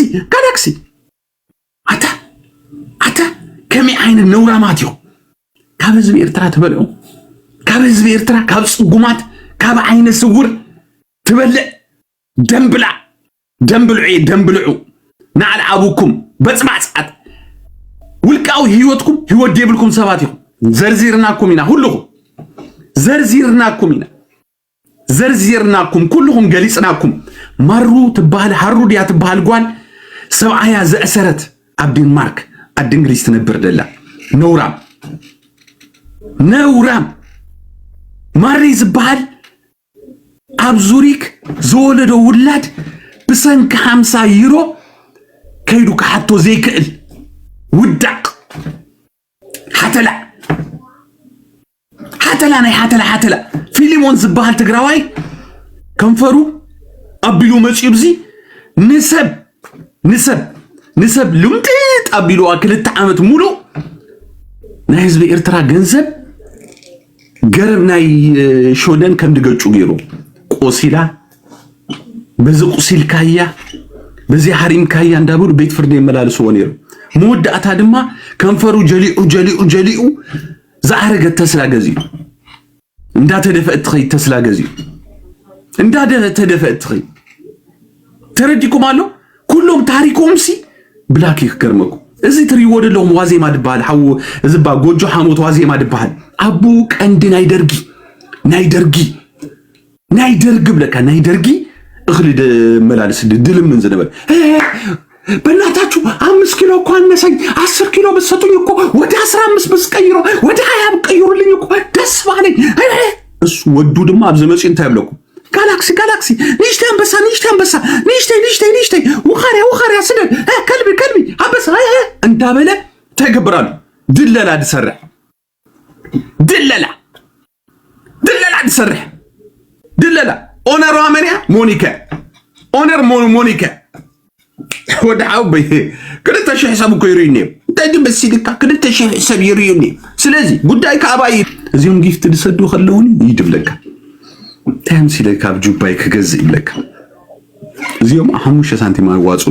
አታ ከመይ ዓይነት ነውራማት እዮም ካብ ህዝቢ ኤርትራ ትበልዑ ካብ ህዝቢ ኤርትራ ካብ ጽጉማት ካብ ዓይነ ስውር ትበልዕ ደምብልዑ ናዓል አቡኩም በጽባጽአት ውልቃው ህይወትኩም ህይወት ደብልኩም ሰባት ይኹም ዘርዚርናኩም ኢና ሁሉኹም ዘርዚርናኩም ኩልኹም ገሊጽናኩም ማሩ ትበሃል ሃሩ ዲያ ትበሃል ጓል ሰብዓያ ዘእሰረት ኣብ ዴንማርክ ዓዲ እንግሊዝ ትነብር ደላ ነውራም ማሪ ዝበሃል ኣብ ዙሪክ ዘወለዶ ውላድ ብሰንኪ 50 ዩሮ ከይዱ ክሓቶ ዘይክእል ውዳቅ ሓተላ ናይ ሓተላ ፊሊሞን ዝበሃል ትግራዋይ ከንፈሩ ኣቢሉ መፅዩ ብዚ ንሰብ ልምጥጥ ኣቢሉ 2 ዓመት ሙሉ ናይ ህዝቢ ኤርትራ ገንዘብ ገረብ ናይ ሾደን ከም ድገጩ ገይሩ ቆሲላ በዚ ቁሲልካያ በዚ ሓሪምካያ እንዳብሉ ቤት ፍርድ ይመላለስዎ ነይሩ መወዳእታ ድማ ከንፈሩ ጀሊኡ ዝኣረገ ተስላ ገዚኡ እንዳተደፈአት ትኸይ ተስላ ገዚኡ እንዳተደፈአት ትኸይ ተረዲኩም ኣሎ ኩሎም ታሪኮም ሲ ብላኪ ክገርመኩ እዚ ትሪዎ ደለኹም ዋዜማ ድበሃል ሓው እዚ ባ ጎጆ ሓሞት ዋዜማ ድበሃል አቡ ቀንዲ ናይ ደርጊ ብለካ ናይ ደርጊ እኽሊ መላለስ ድልምን ዝነበር በእናታችሁ 5 ኪሎ እኮ አነሰኝ 10 ኪሎ ብትሰጡኝ እኮ ወደ 15 ብትቀይሮ ወደ 20 ብትቀይሩልኝ እኮ ደስ ባለኝ እሱ ወዱ ድማ ኣብ ዘመጽ እንታይ ብለኩም ጋላክሲ ንሽተ አንበሳ ንሽተ ወኻሪያ ስደድ ከልቢ አንበሳ እንዳበለ ተገብራሉ ድለላ ድሰርሕ ኦነር አመሪያ ሞኒካ ወዳው በይ ክልተ ሺህ ሰብ እኮ ይሩይኔ እንዴ በሲልካ ክልተ ሺህ ሰብ ይሩይኔ ስለዚህ ጉዳይ ከአባይ እዚሁም ጊፍት ድሰዱ ከለውን ይድብለካ ታምሲ ለካ ጁባይ ከገዝ ይለካ እዚሁም 5 ሳንቲም አይዋጹ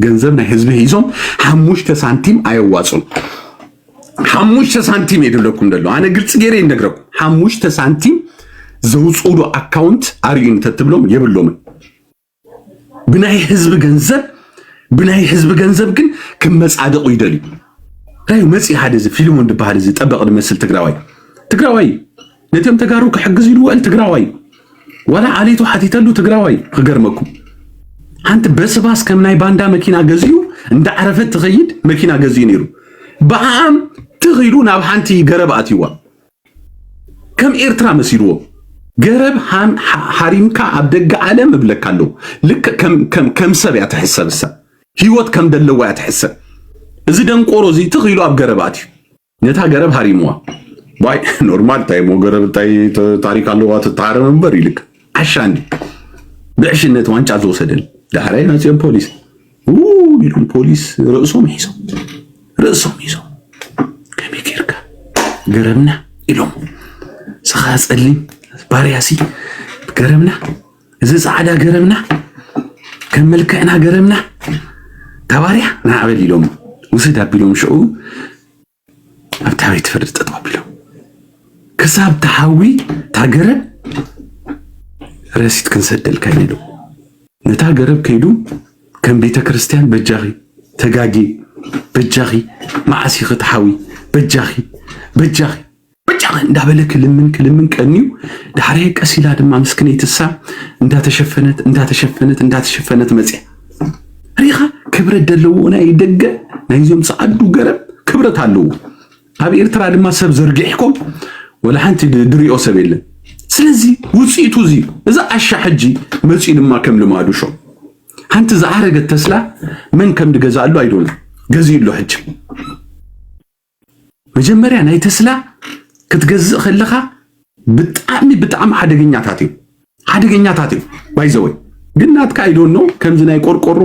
ገንዘብ ናይ ህዝብ ሂዞም 5 ሳንቲም አይዋጹ 5 ሳንቲም ይድብለኩም ደሎ አነ ግልጽ ገሬ እንደግረኩ 5 ሳንቲም ዘውጹዶ አካውንት አርዩን ተትብሎም የብሎም ብናይ ህዝብ ገንዘብ ግን ከመጻደቁ ይደሊ ራይ መጽ ሓደ ፊልም እንደባህል ጠበቅ ድመስል ትግራዋይ ነተም ተጋሩ ከሕግዝ ይሉ ወል ትግራዋይ ወላ አሊቱ ሓቲተሉ ትግራዋይ ክገርመኩም አንተ በስባስ ከምናይ ባንዳ መኪና ገዝዩ እንደ ዓረፈት ትኸይድ መኪና ገዝዩ ነይሩ በአም ትኺሉ ናብ ሓንቲ ገረብ አትይዋ ከም ኤርትራ መስይልዎ ገረብ ሓሪምካ ኣብ ደገ ዓለም ብለካሉ ልክ ከም ሰብ ያተሕሰብሳ ህይወት ከም ደለዋ ያተሕሰብ እዚ ደንቆሮ እዚ ትኺሉ ኣብ ገረብ አትዩ ነታ ገረብ ሓሪምዋ ባይ ኖርማል ታይሞ ገረብ ታይ ታሪክ አለው አትታረም ነበር ይልክ አሻንዲ ብዕሽነት ዋንጫ ዘወሰደን ዳህራይ ናጽም ፖሊስ ይሉም ፖሊስ ርእሶም ይዞ ከመይከርካ ገረብና ኢሎም ሰኻጸልኝ ባሪያሲ ገረብና እዚ ጻዕዳ ገረብና ከመልከዕና ገረብና ተባሪያ ናዕበል ኢሎም ውሰድ አቢሎም ሸኡ ኣብታዊት ፍርድ ተጣቢሎም ከሳብ ተሐዊ ታገረብ ረሲት ክንሰደል ካይነዱ ነታ ገረብ ከይዱ ከም ቤተ ክርስቲያን በጃኺ ተጋጊ በጃኺ ማዓሲ ኽትሐዊ በጃኺ እንዳበለ ክልምን ቀኒው ዳሬ ቀሲላ ድማ መስክኔትሳ እንዳተሸፈነት መጽያ ሪኻ ክብረት ደለውና ይደገ ናይዞም ጻዱ ገረብ ክብረት አለው ኣብ ኤርትራ ድማ ሰብ ዘርጊሕኩም ወላ ሓንቲ ድሪኦ ሰብ የለን ስለዚህ ውጽኢቱ ዚ እዛ አሻሕጂ መጽኢ ድማ ከም ልማዱ ሾ ሓንቲ ዝዓረገ ተስላ ምን ከም ድገዛሉ አይዶል ገዚሉ ሕጅ መጀመሪያ ናይ ተስላ ክትገዝእ ከለኻ ብጣዕሚ ሓደገኛታት እዩ ባይዘወይ ግን ናትካ አይዶል ነው ከምዚ ናይ ቆርቆሮ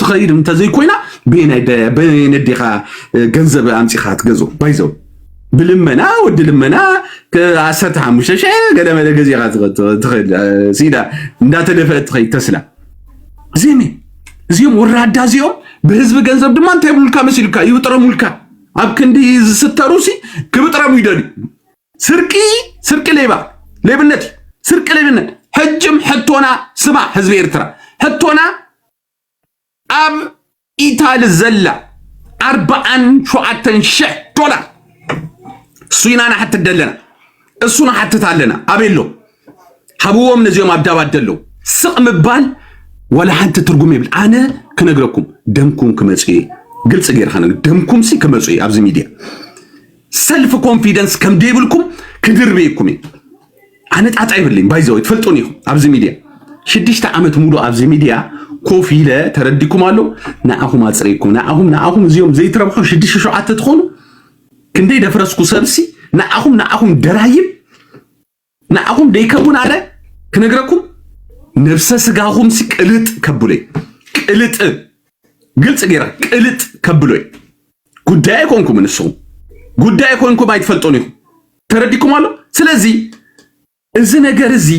ትኸይድ እንተዘይ ኮይና በነዲኻ ገንዘብ ኣምፂኻ ትገዞ ባይዘው ብልመና ወዲ ልመና ከ15 ሺህ ገደመ ለገዚኻ ትኸይድ ሲዳ እንዳተደፈት ትኸይድ ተስላ እዚኦም ወራዳ እዚኦም በህዝብ ገንዘብ ድማ እንታይ ብሉልካ መሲልካ ይውጥረሙልካ ኣብ ክንዲ ዝተሩሲ ክብጥረሙ ይደሊ ስርቂ ሌብነት ሕጅም ሕቶና ስማ ህዝቢ ኤርትራ ሕቶና ኣብ ኢታሊ ዘላ 47,000 ዶላር ሱይናና حتى ደለና እሱና حتى አለና አቤሎ ሐቡዎም ነዚኦም አብዳባደለው ስቅ ምባል ወላ ሓንቲ ትርጉም ይብል አነ ክነግረኩም ደምኩም ክመጽ ግልጽ ገይርኻ ደምኩም ሲ ክመጽ ኣብዚ ሚዲያ ሰልፍ ኮንፊደንስ ከም ደይብልኩም ክድርቤኩም አነ ጣጣ ይብልኝ ባይዘው ትፈልጡን ይኹ ኣብዚ ሚዲያ 6 ዓመት ሙሉ ኣብዚ ሚዲያ ኮፊለ ተረዲኩም አለው ናአሁም አጽሪኩም ናአሁም እዚኦም ዘይትረብሑ 6 ሸዓት ትኾኑ ክንደይ ደፍረስኩ ሰብሲ ናአሁም ደራይብ ናአሁም ደይከቡን አለ ክነግረኩም ነፍሰ ስጋኹም ሲ ቅልጥ ከብለይ ቅልጥ ግልጽ ገይራ ቅልጥ ከብለይ ጉዳይ ኮንኩም እንሱ ጉዳይ ኮንኩም አይትፈልጡን ይኹ ተረዲኩም አለው ስለዚህ እዚ ነገር እዚ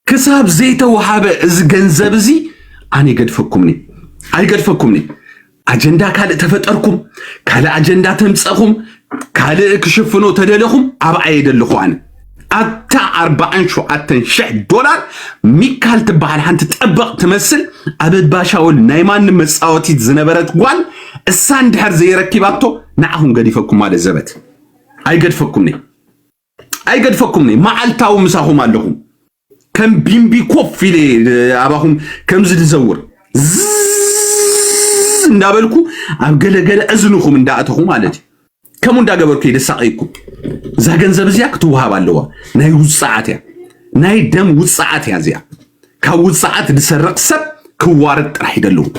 ክሳብ ዘይተወሃበ እዚ ገንዘብ እዚ አኔ አይገድፈኩምኒ አጀንዳ ካለ ተፈጠርኩም ካለ አጀንዳ ተምጸኹም ካለ ክሽፍኖ ተደለኹም አብአይ ይደልኹ አነ አታ 47,000 ዶላር ሚካል ትባሃል ሓንቲ ጠበቅ ትመስል አበባሻውል ናይማን መጻወቲት ዝነበረት ጓል እሳ እንድሕር ዘይረክባቶ ናአሁም ገዲፈኩም ማለት ዘበት አይገድፈኩምኒ ማዓልታው ምሳኹም ኣለኹም ከም ቢምቢ ኮፊሌ አባኹም ከም ዝዝውር እንዳበልኩ ኣብ ገለገለ እዝንኹም እንዳአተኹ ማለት كم من داعي بركي لساقيكم زاجن زبزيا كتوها باللوا ناي وساعات يا ناي دم وساعات يا زيا كوساعات لسرق سب كوارد راح يدلو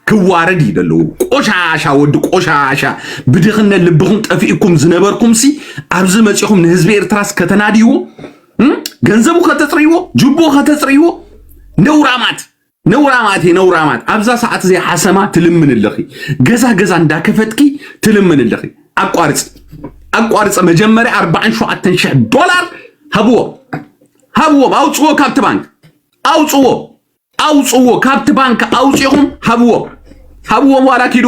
كوارد يدلو قشاشا ود قشاشا بدغنا لبهم طفيكم زنبركم سي ابز مصيكم نحزب ኤርትራስ ከተናዲው ገንዘቡ ከተጥሪው ጅቦ ከተጥሪው ነውራማት አብዛ ሰዓት ዘይ ሐሰማ ትልምንልኺ ገዛ እንዳከፈትኪ ትልምንልኺ አቋርጽ መጀመሪያ 47,000 ዶላር ሀብዎ አውጽዎ ካብት ባንክ አውጽዎ ካብት ባንክ አውጽኹም ሀብዎ ዋላ ኪዶ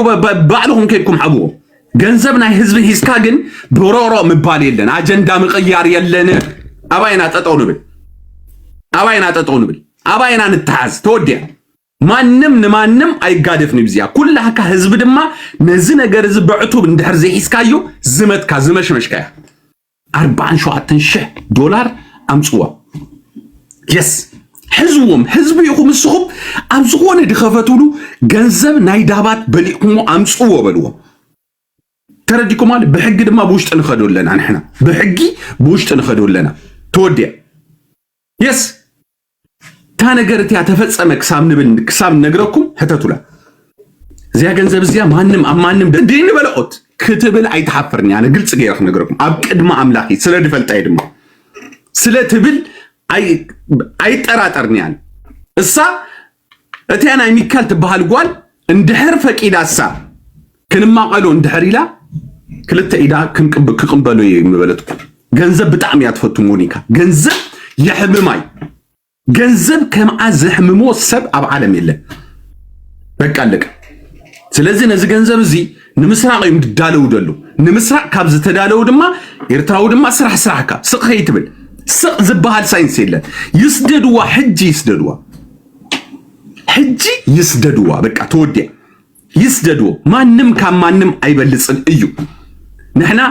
ባዕልኹም ከይድኩም ሀብዎ ገንዘብ ናይ ህዝብ ሂስካ ግን ብሮሮ ምባል የለን አጀንዳ ምቅያር የለን አባይና ጠጠው ንብል አባይና ንታዝ ተወዲያ ማንም አይጋደፍኒ ብዚያ ኩላካ ህዝብ ድማ ነዚ ነገር ዝብዕቱብ እንድሕር ዘይስካዩ ዝመሽመሽካ 47,000 ዶላር አምጽዋ yes ህዝብ ይኹም እስኹም ኣብ ዝኾነ ድኸፈቱሉ ገንዘብ ናይ ዳባት በሊኹም አምጽዎ በልዎ ተረዲኩም ማለት በሕጊ ድማ ብውሽጥ ንኸዶለና ንሕና በሕጊ ብውሽጥ ንኸዶለና ተወዲያ yes ታ ነገርት ያ ተፈጸመ ክሳብ ነግረኩም ህተቱላ እዚያ ገንዘብ እዚያ ማንም ደን በለኦት ክትብል አይተሐፈርኒ አነ ግልጽ ገይረክ ነግረኩም ኣብ ቅድማ አምላኺ ስለ ድፈልጣይ ድማ ስለ ትብል አይጠራጠርኒ አነ እሳ እቲያና ሚካል ትባሃል ጓል እንድሕር ፈቂዳሳ ክንማቀሎ እንድሕር ኢላ ክልተ ኢዳ ክንቅበሎ ይምበለትኩ ገንዘብ ብጣዕሚ ያትፈቱ ሞኒካ ገንዘብ የሕምማይ ገንዘብ ከመዓዝ ሕምሞ ሰብ ኣብ ዓለም የለ በቃ አለቀ ስለዚህ ነዚ ገንዘብ እዚ ንምስራቅ ይምድዳለው ደሉ ንምስራቅ ካብ ዝተዳለው ድማ ኤርትራው ድማ ስራሕካ ስቕ ይትብል ስቕ ዝበሃል ሳይንስ የለ ይስደድዋ ሕጂ ይስደድዋ በቃ ተወዲያ ይስደድዎ ማንም ካብ ማንም አይበልጽን እዩ ንሕና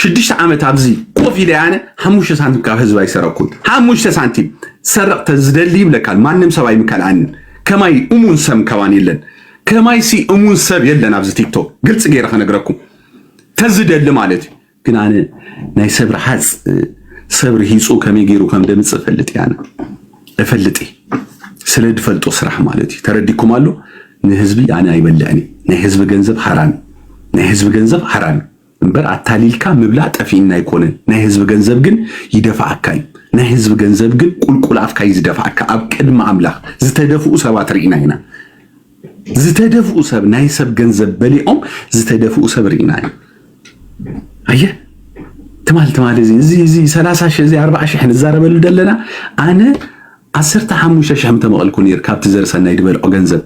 6 ዓመት ኣብዚ ኮፍ ኢለ ኣነ 5 ሳንቲም ካብ ህዝብ ኣይሰረኩን 5 ሳንቲም ሰረቕ ተዝደሊ ይብለካል ማንም ሰብ ኣይምከልአን ከማይ እሙን ሰብ ከዋን የለን ከማይ ሲ እሙን ሰብ የለን ኣብዚ ቲክቶክ ግልጽ ገይረ ከነግረኩም ተዝደሊ ማለት ግን ኣነ ናይ ሰብሪ ሓጽ ሰብሪ ሂጹ ከመይ ገይሩ ከም ደምጽ ፈልጥ ያነ እፈልጥ ስለ ድፈልጦ ስራሕ ማለት ተረዲኩም አሎ ንህዝቢ ኣነ ኣይበልዕኒ ናይ ህዝቢ ገንዘብ ሓራም ናይ ህዝቢ ገንዘብ ሓራም እንበር አታሊልካ ምብላ ጠፊና ይኮነን ናይ ህዝብ ገንዘብ ግን ይደፋዓካ ናይ ህዝብ ገንዘብ ግን ቁልቁል አፍካ ይዝደፋዓካ ኣብ ቅድመ አምላኽ ዝተደፍኡ ሰባት ርኢና ኢና ዝተደፍኡ ሰብ ናይ ሰብ ገንዘብ በሊኦም ዝተደፍኡ ሰብ ርኢና አየ ተማል እዚ 30 ሺህ እዚ 40 ሺህ ንዛረበሉ ደለና ኣነ 15 ሺህ ተመቀልኩ ነር ካብቲ ዘርሰናይ ድበልዖ ገንዘብ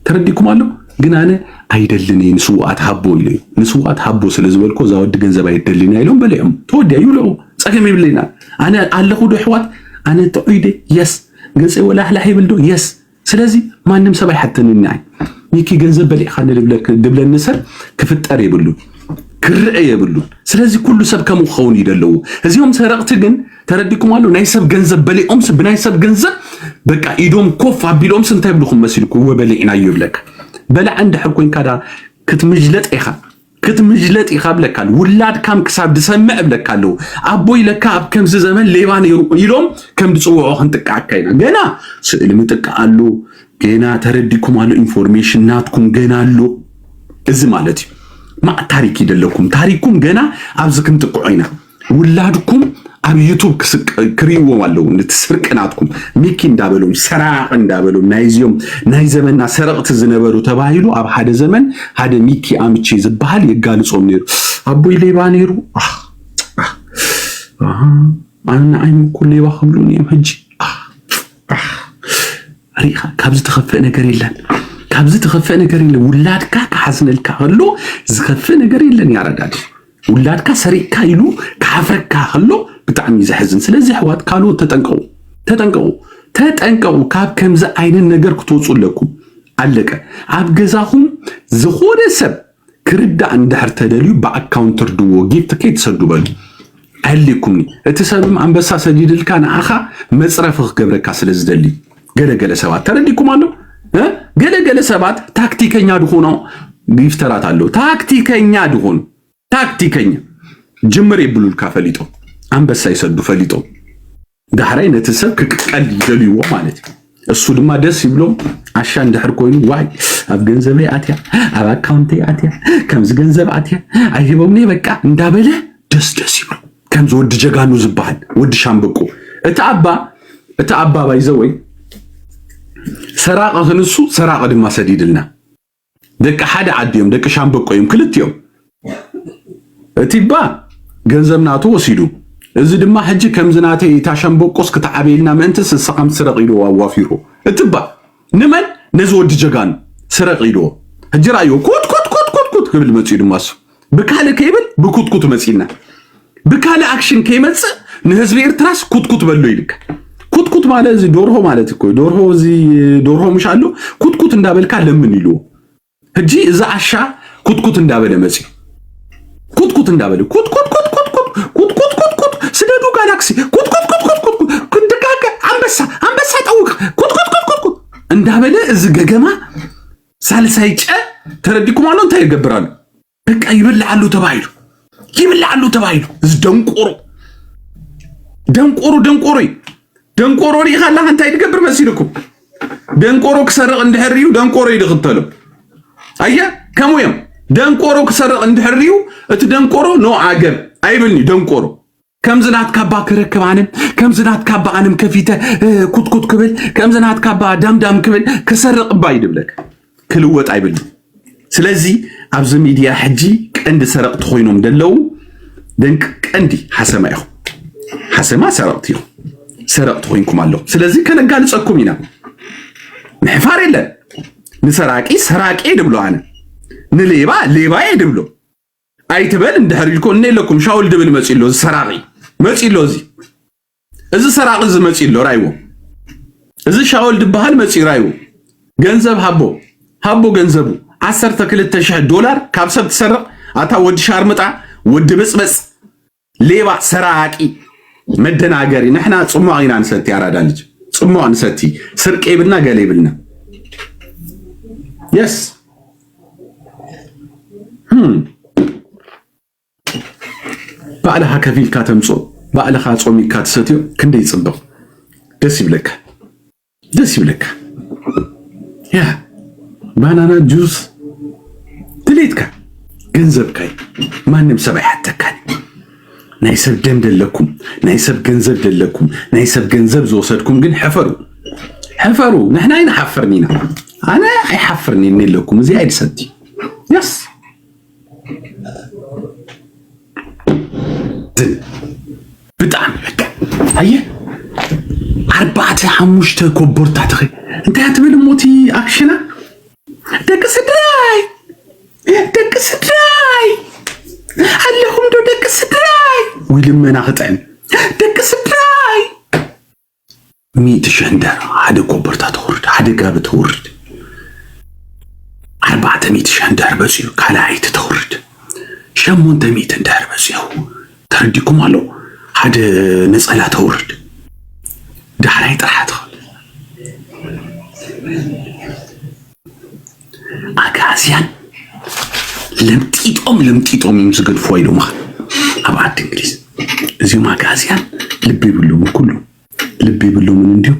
ተረዲኩም አሎ ግን ኣነ አይደልኒ ንስዋት ሀቦ ይለይ ንስዋት ሀቦ ስለዝበልኮ ዛወድ ገንዘብ አይደልኒ አይሎም በለይም ተወዲያ ይብለው ጸገም ይብለና ኣነ አለኹ ዶ ሕዋት ኣነ ተውይደ የስ ገጽ ወላህላህ ይብልዶ የስ ስለዚ ማንም ሰባይ ሓተንኒ አይ ይኪ ገንዘብ በሊኻ ድብለኒ ሰብ ክፍጠር ይብሉ ክርአ ይብሉ ስለዚ ኩሉ ሰብ ከም ኸውን ይደለው እዚኦም ሰረቅቲ ግን ተረዲኩም አሎ ናይ ሰብ ገንዘብ በሊኦም ሰብ ናይ ሰብ ገንዘብ በቃ ኢዶም ኮፍ አቢሎም ስንታይ ብልኩም መስልኩ ወበሊዕና ይብለክ በላ عند حكوين كذا كتمجلط يخبلكال ولاد كم كسب دسمع بلكالو ابوي لك اب كم زمن ليبان يلوم كم دصوعو خنتقاكاينا غنا سئل متقالو غنا ترديكم على انفورميشن ناتكم غنا لو از مالتي ما تاريخ يدلكم تاريخكم غنا ابزكم تقعينا ولادكم ኣብ ዩቲዩብ ክሪዎ ዋለው ንትስርቅናትኩም ሚኪ እንዳበሉም ሰራቅ እንዳበሉም ናይዚዮም ናይ ዘመንና ሰረቅት ዝነበሩ ተባሂሉ ኣብ ሓደ ዘመን ሓደ ሚኪ አምጪ ዝባሃል ይጋልጾም ነሩ አቦይ ሌባ ነሩ አና አይምኩ ሌባ ሁሉን ይምጂ አሪኻ ካብዝ ተኸፈ ነገር የለን ካብዝ ተኸፈ ነገር የለን ውላድካ ከሐዝነልካ ሁሉ ዝኸፈ ነገር የለን ያረዳል ውላድካ ሰሪካ ይሉ ካፍረካ ሁሉ بتعم يزحزن سلازي حوات كانوا تتنقوا كاب كمز عينن ነገር ክትወጹ ለኩም አለቀ አብ ገዛኹም ዝኾነ ሰብ ክርዳ እንድሕር ተደልዩ በአካውንተር ድዎ ጊፍት ከት ሰዱበል አለኩም እተሰብም አንበሳ ሰዲድልካ ናኻ መጽረፍህ ገብረካ ስለዝደሊ ገለገለ ሰባት ተረዲኩም አሎ ገለገለ ሰባት ታክቲከኛ ድሆኖ ጊፍተራት አሎ ታክቲከኛ ድሆን ታክቲከኛ ጅምር ይብሉል ካፈሊጦ አንበሳ ይሰዱ ፈልጦ ዳህራይ ነተሰብ ከቀል ይደልዩ ማለት እሱ ድማ ደስ ይብሎ አሻ እንደህር ኮይኑ ዋይ አብ ገንዘብ ላይ አትያ አብ አካውንት አትያ ከምዝ ገንዘብ አትያ አይቦምኔ በቃ እንዳበለ ደስ ይብሎ ከምዝ ወድ ጀጋኑ ዝባል ወድ ሻምበቆ እታአባ ባይዘው ወይ ሰራቀ ክንሱ ሰራቀ ድማ ሰዲድልና ደቀ ሓደ ዓዲዮም ደቀ ሻምበቆዮም ክልትዮም እቲባ ገንዘብናቱ ወሲዱ እዚ ድማ ሕጂ ከምዝናተ ታሸምበቆስ ከተዓበልና ምንት ስሰቀም ስረቂዶ ዋዋፊሩ እትባ ንመን ነዝወድ ጀጋን ስረቂዶ ሕጂ ራዩ ኩት ክብል መጽኡ ድማሱ በካለ ከይብል በኩትኩት መጽኢና በካለ አክሽን ከይመጽ ንህዝብ ኤርትራስ ኩትኩት በሎ ይልክ ኩትኩት ማለት እዚ ዶርሆ ማለት እኮ ዶርሆ እዚ ዶርሆ ምሻሉ ኩትኩት እንዳበልካ ለምን ይሉ ሕጂ እዚ አሻ ኩትኩት እንዳበለ መጽኢ ኩትኩት እንዳበለ ኩትኩት ስደዱ ጋላክሲ ኩትኩት አንበሳ ጠውቅ ኩትኩት እንዳበለ እዚ ገገማ ሳልሳይጨ ተረዲኩም አሉ እንታይ ይገብራሉ በቃ ይብላሉ ተባይሉ እዚ ደንቆሮ ይኻላ እንታይ ይገብር መስይልኩም ደንቆሮ ክሰርቅ እንድሕሪው ደንቆሮ ይድኽተሉ አየ ከመዮም ደንቆሮ ክሰርቅ እንድሕሪው እቲ ደንቆሮ ኖ አገር አይብልኒ ደንቆሮ ከምዝናት ካባ ክረክባንም ከምዝናት ካባ አንም ከፊተ ኩትኩት ክብል ከምዝናት ካባ ዳምዳም ክብል ከሰርቅ ባይድብለክ ክልወጥ አይብል ስለዚ ኣብዚ ሚዲያ ሕጂ ቀንዲ ሰረቅት ኮይኖም ደለው ደንቅ ቀንዲ ሓሰማ ሰረቅት ኮይንኩም አለው ስለዚ ከነጋልጸኩም ኢና ምሕፋር የለን ንሰራቂ ድብሎ አነ ንሌባ ድብሎ አይትበል እንደህሪልኮ እነለኩም ሻውል ድብል መጽኢሎ ሰራቂ መጽኢሎ እዚ ሰራቂ መጽኢሎ ራይዎ እዚ ሻውል ድባሃል መጽኢ ራይዎ ገንዘብ ሃቦ ገንዘቡ $12,000 ካብ ሰብ ተሰረቅ አታ ወድ ሻርምጣ ወድ በጽበጽ ليبا سراقي مدناغري نحنا صموعينا نسيت يا رادالج صموع نسيتي سرق يبلنا قال يبلنا يس بعلها كفيل كاتمصو بعلها صومي كاتستيو كندي يصبق دس يبلك يا بانانا جوس دليتك ገንዘብካይ ማንም ሰባይ ሐተካል ናይሰብ ደም ደለኩም ናይሰብ ገንዘብ ደለኩም ናይሰብ ገንዘብ ዘወሰድኩም ግን حفروا نحن اين حفرنينا انا اي حفرني لكم زي عيد سدي يس بتعمل لك هي 4-5 كبرت تخي انت هتبل موتي اكشنا دك سدراي اللهم دو دك سدراي ولمنا خطعن دك سدراي 100 شندر حدا كبرت تورد حدا قاب تورد 400 شندر بسيو كلايت تورد 800 شندر بسيو ترديكم علو حدا نصلا تورد دحراي طرحت አጋዚያን ለምጢጦም ይምዝገድ ፎይዶ ማ አባድ እንግሊዝ እዚሁ አጋዚያን ልብ ይብሉም ምን እንዲሁ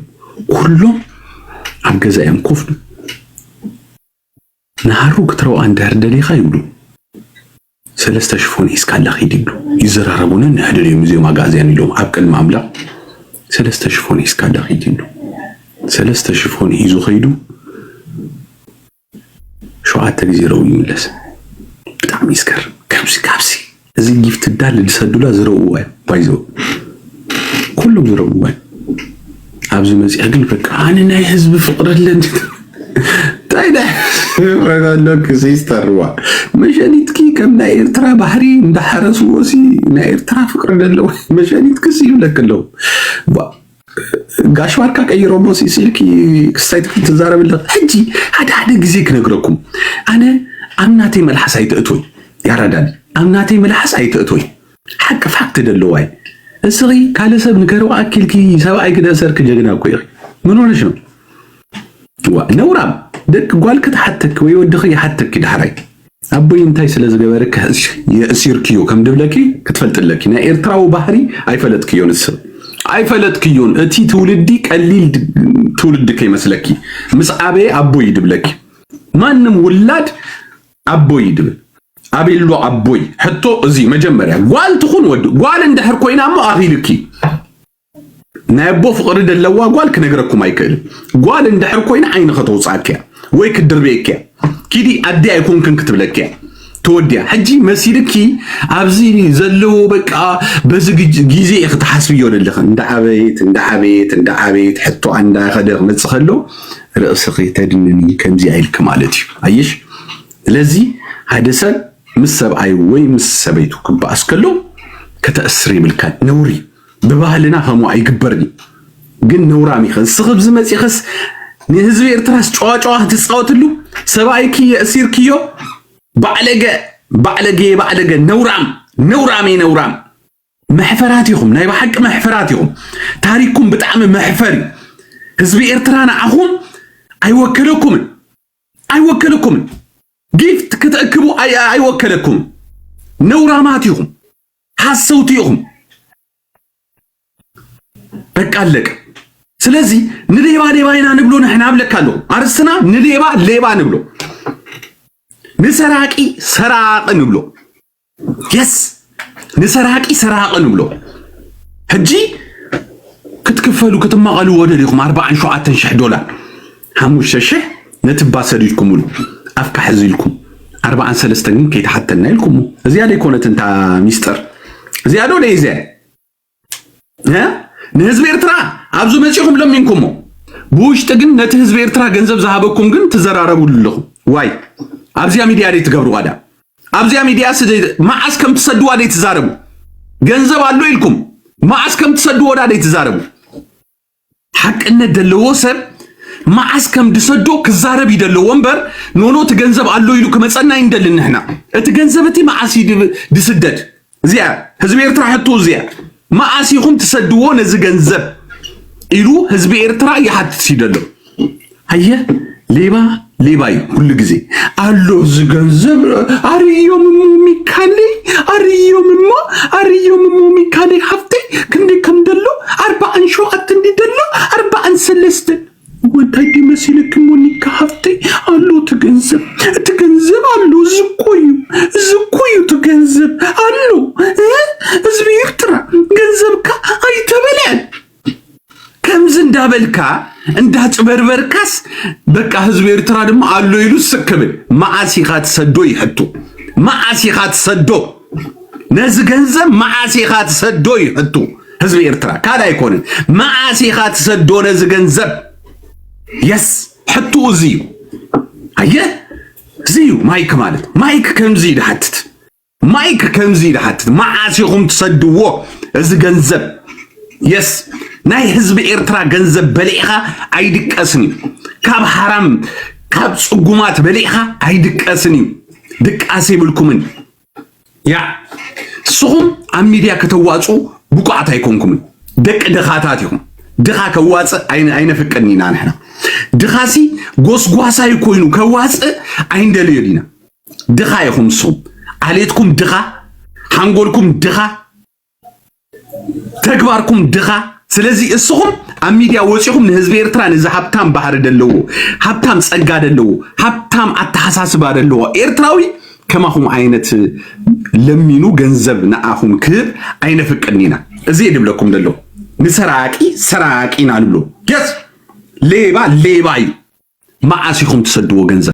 ሁሉም አገዛየም ኮፍዱ ናሩ ክትረው አንዳር ደሊኻ ይብሉ ሰለስተ ሽፎን ይስካላኺ ይድሉ ይዘራረቡን ነህደል የሙዚየም አጋዚያን ይሎም አብቀል ማምላ ሰለስተ ሽፎን ይስካላኺ ይድሉ ሰለስተ ሽፎን ይዙ ኸይዱ شوات تجزيرو يملس بتاع يسكر كابسي زي جيفت الدال اللي سدولا زروه بايزو كلهم زروه ابزو مزي اقل بك انا ناي حزب فقر لن تايدا قالك سيستروا مشانيتكي كم ناير ترى بحري ندحرس وسي ناير ترى فقر دلو مشانيتك سيو لك لو ጋሽ ማርካ ቀይሮ ሞሲ ሲልኪ ክስታይት ተዛረበለ ሕጂ ሓደ ግዜ ክነግረኩም አነ አምናቴ መልሐስ አይተእቶይ ያራዳል አምናቴ መልሐስ አይተእቶይ حق ፋክት ደለዋይ እስሪ ካለ ሰብ ንገረው አክልኪ ሰባይ ግደሰርክ ጀግና ቆይ ምን ሆነሽ ነው ነውራም ደክ ጓልክ ተሐተክ ወይ ወድኺ ይሐተክ ድሐራይ አቦይ እንታይ ስለዝገበረክ የእሲርኪዮ ከም ድብለኪ ክትፈልጥለኪ ና ኤርትራው ባህሪ አይፈለጥክዮ ንስብ አይፈለጥክዮን እቲ ትውልዲ ቀሊል ትውልድ ከይመስለኪ ምስዓቤ አቦይ ድብለኪ ማንም ውላድ አቦይ ድብ አቤሎ አቦይ ሕቶ እዚ መጀመሪያ ጓል ትኹን ወድ ጓል እንደህር ኮይናሞ አኺልኪ ናይቦ ፍቅር ደለዋ ጓል ከነገረኩም አይከል ጓል እንደህር ኮይና አይን ከተውጻኪያ ወይ ክድርቤኪያ ኪዲ አዲ አይኮንከን ክትብለኪያ توديا حجي مسيركي أبزي زلوا بقى بزج جيزي اختحسبيون اللي خن دعبيت حطوا عندها خدر نتخلو رأسخي تدنني كم زي عيل كمالتي عايش لذي هذا سن مسب أي وين مسبيتو كب أسكلو كتأسري بالكان نوري ببهلنا هم عيقبرني جن نورامي خن صخب زمت يخس نهزوي ارتراس جوا تسقط له سبايكي يأسير كيو بعلقة نورام محفراتكم نايب حق محفراتكم تاريخكم بتعمل محفري حزبي ارترانا اخوم ايوكلكم جيفت كتأكبوا ايوكلكم نوراماتكم حسوتيكم بقى لك سلازي نديبا نبلو نحن عبلكالو عرسنا نديبا نبلو نسراقي سراق نبلو يس نسراقي سراق نبلو حجي كتكفلوا كتمقلوا ودليكم 4 دولار 5 شح نتباسلكم له افك حزيلكم 4 3 كيتحتلنا لكم زياده يكونت انت ميستر زياده ولا يزيد ها نهزب إرترا أبزو مسيحهم لم ينكمو بوش تجن نتهزب إرترا جنزب ذهبكم جن تزراربوا لهم واي أبزيا ميديا ريت قبروا هذا أبزيا ميديا سد ما عسكم تصدوا هذا تزاربوا جنزب علو لكم ما عسكم تصدوا هذا تزاربوا حق إن دلوسر ما عسكم تصدوا كزارب يدلو ومبر نونو تجنزب علو يلو كم تصنع يندل إن إحنا تجنزبتي ما عسيد دسدد زيا ህዝቢ ኤርትራ ሕቶ እዚያ ማዓሲኹም ትሰድዎ ነዚ ገንዘብ ኢሉ ህዝቢ ኤርትራ ይሓትት ይደሎ አየ ሌባይ ሁሉ ጊዜ አሎ ዝ ገንዘብ አርዮም ሚካሌ ሀፍቴ ክንዴ ከምደሎ 40 ሸውዓት እንዲደሎ 40 ሰለስተ ወንታይ ዲመስልክ ሞኒካ ሀፍቴ አሎ ትገንዘብ አሎ ዝቆዩ ትገንዘብ አሎ ህዝቢ ኤርትራ ገንዘብካ አይተበላል ከምዝ እንዳበልካ እንዳጭበርበርካስ በቃ ህዝብ ኤርትራ ደግሞ አሎ ይሉ ስክብል ማዓሲኻት ሰዶ ይሕቱ ማዓሲኻት ሰዶ ነዚ ገንዘብ ማዓሲኻት ሰዶ ይሕቱ ህዝብ ኤርትራ ካዳ ይኮነ ማዓሲኻት ሰዶ ነዚ ገንዘብ የስ ሕቱ እዚዩ አየ እዚዩ ማይክ ማለት ማይክ ከምዚ ይድሓትት ማዓሲኹም ትሰድዎ እዚ ገንዘብ የስ ናይ ህዝቢ ኤርትራ ገንዘብ በሊዕኻ አይድቀስኒ ካብ ሓራም ካብ ጽጉማት በሊዕኻ አይድቀስኒ ድቃሴ ብልኩምን ያ ስኹም ኣብ ሚድያ ከተዋጹ ብቋዕታ ኣይኮንኩምን ደቂ ድኻታት ኢኹም ድኻ ከዋጽእ ኣይነፍቅኒና ንሕና ድኻሲ ጎስጓሳይ ኮይኑ ከዋጽእ ኣይንደልዮዲና ድኻ ኢኹም ስኹም ዓሌትኩም ድኻ ሓንጎልኩም ድኻ ተግባርኩም ድኻ ስለዚህ እስኹም ኣብ ሚድያ ወፂኹም ንህዝቢ ኤርትራ ንዚ ሃብታም ባህሪ ደለዎ ሃብታም ጸጋ ደለዎ ሃብታም ኣተሓሳስባ ደለዎ ኤርትራዊ ከማኹም ዓይነት ለሚኑ ገንዘብ ንኣኹም ክህብ ኣይነፍቅኒና እዚ ድብለኩም ደሎ ንሰራቂና ንብሎ የስ ሌባ እዩ ማዓሲኹም ትሰድዎ ገንዘብ